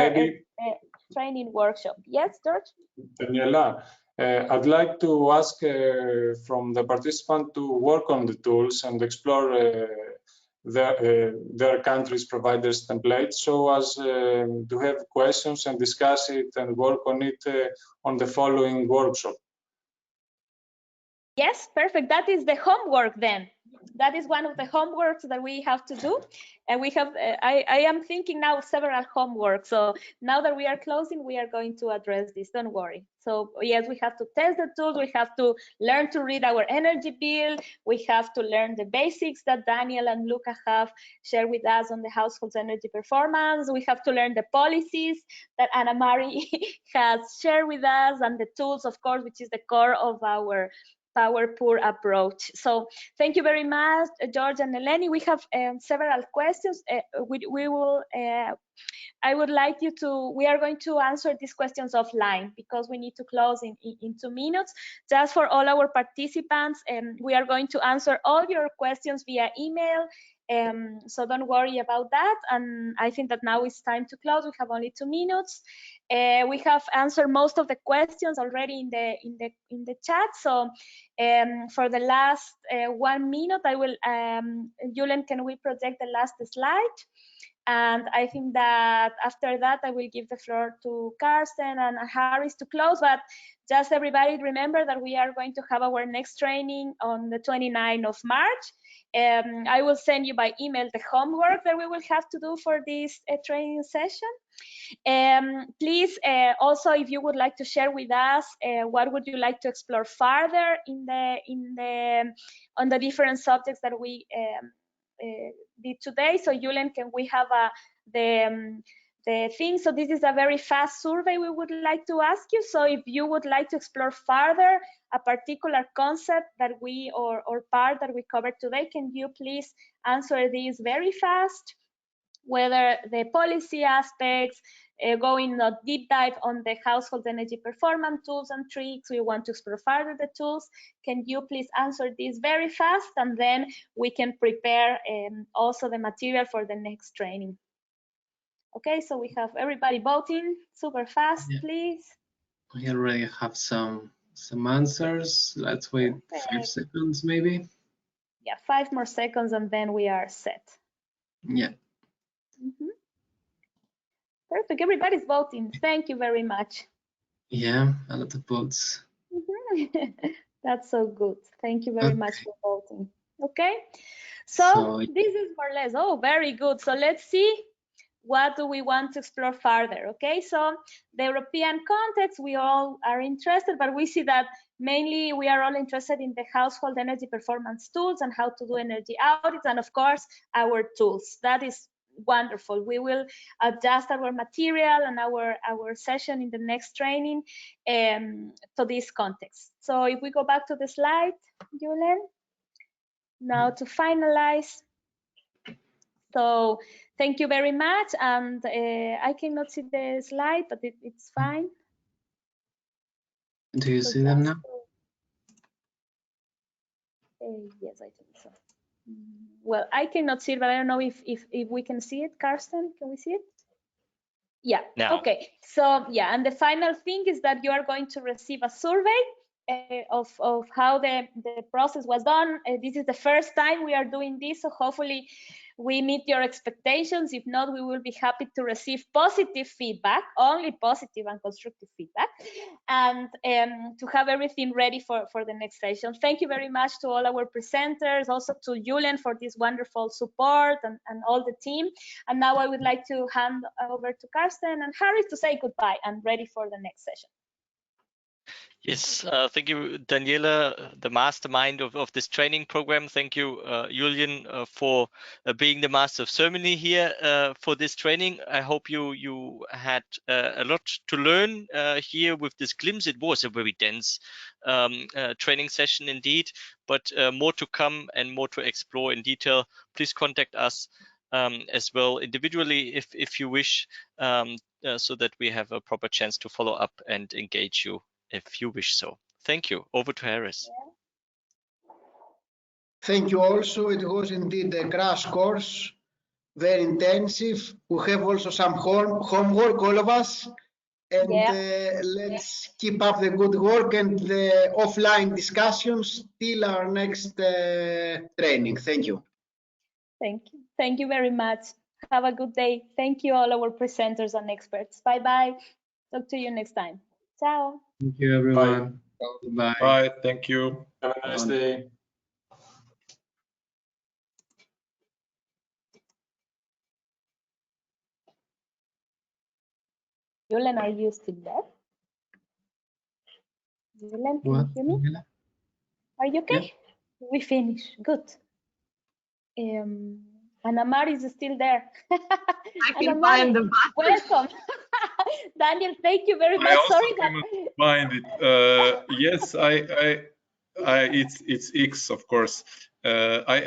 D: training workshop. Yes, George?
J: Daniela, I'd like to ask from the participant to work on the tools and explore their country's providers template, so as to have questions and discuss it and work on it on the following workshop.
D: Yes, perfect. That is the homework then. That is one of the homeworks that we have to do. And we have, I am thinking now of several homeworks. So now that we are closing, we are going to address this, don't worry. So yes, we have to test the tools. We have to learn to read our energy bill. We have to learn the basics that Daniel and Luca have shared with us on the household's energy performance. We have to learn the policies that Anna Marie has shared with us, and the tools, of course, which is the core of our POWERPOOR approach. So thank you very much, George and Eleni. We have several questions. We will, I would like you to, we are going to answer these questions offline because we need to close in 2 minutes. Just for all our participants, we are going to answer all your questions via email. So don't worry about that. And I think that now it's time to close. We have only 2 minutes. We have answered most of the questions already in the chat. So for the last 1 minute, I will, Julen, can we project the last slide? And I think that after that, I will give the floor to Karsten and Harris to close. But just everybody remember that we are going to have our next training on the 29th of March. I will send you by email the homework that we will have to do for this training session. Please, also, if you would like to share with us, what would you like to explore further on the different subjects that we did today? So Julen, can we have the thing? So this is a very fast survey we would like to ask you. So if you would like to explore further a particular concept that we or part that we covered today, can you please answer these very fast? Whether the policy aspects, going a deep dive on the household energy performance tools and tricks, we want to explore further the tools. Can you please answer this very fast, and then we can prepare also the material for the next training. Okay, so we have everybody voting super fast,
A: Yeah.
D: please.
A: We already have some answers. Let's wait 5 seconds maybe.
D: Yeah, 5 more seconds and then we are set.
A: Yeah.
D: Perfect, everybody's voting. Thank you very much.
A: Yeah, a lot of votes.
D: That's so good. Thank you very much for voting. Okay, so this is more or less, oh, very good. So let's see, what do we want to explore further? Okay, so the European context, we all are interested, but we see that mainly we are all interested in the household energy performance tools and how to do energy audits, and of course, our tools. That is wonderful. We will adjust our material and our session in the next training to this context. So if we go back to the slide, Julen, now to finalize. So thank you very much, and I cannot see the slide, but it's fine.
A: Do you see them now?
D: Yes, I think so. Well, I cannot see it, but I don't know if we can see it. Karsten, can we see it? Yeah.
B: Now.
D: Okay. So yeah, and the final thing is that you are going to receive a survey of how the process was done. This is the first time we are doing this, so hopefully we meet your expectations. If not, we will be happy to receive positive feedback, only positive and constructive feedback, and to have everything ready for the next session. Thank you very much to all our presenters, also to Julen for this wonderful support, and all the team. And now I would like to hand over to Karsten and Harry to say goodbye and ready for the next session.
B: Yes, thank you, Daniela, the mastermind of this training program. Thank you, Julian, for being the master of ceremony here for this training. I hope you had a lot to learn here with this glimpse. It was a very dense training session indeed, but more to come and more to explore in detail. Please contact us as well individually if you wish, so that we have a proper chance to follow up and engage you if you wish so. Thank you. Over to Harris.
C: Thank you also. It was indeed a crash course, very intensive. We have also some homework, all of us. And let's keep up the good work and the offline discussions till our next training. Thank you.
D: Thank you. Thank you very much. Have a good day. Thank you all our presenters and experts. Bye-bye. Talk to you next time. Ciao.
A: Thank you, everyone. Bye.
H: Bye. Thank you.
J: Have a nice day.
D: Julen, are you still there? Julen, can you hear me? Are you okay? Yeah. We finished. Good. Anna Mari is still there.
G: I can find the button.
D: Welcome. Daniel, thank you very much.
H: I also
D: Sorry,
H: cannot find it. Yes, it's X, of course. I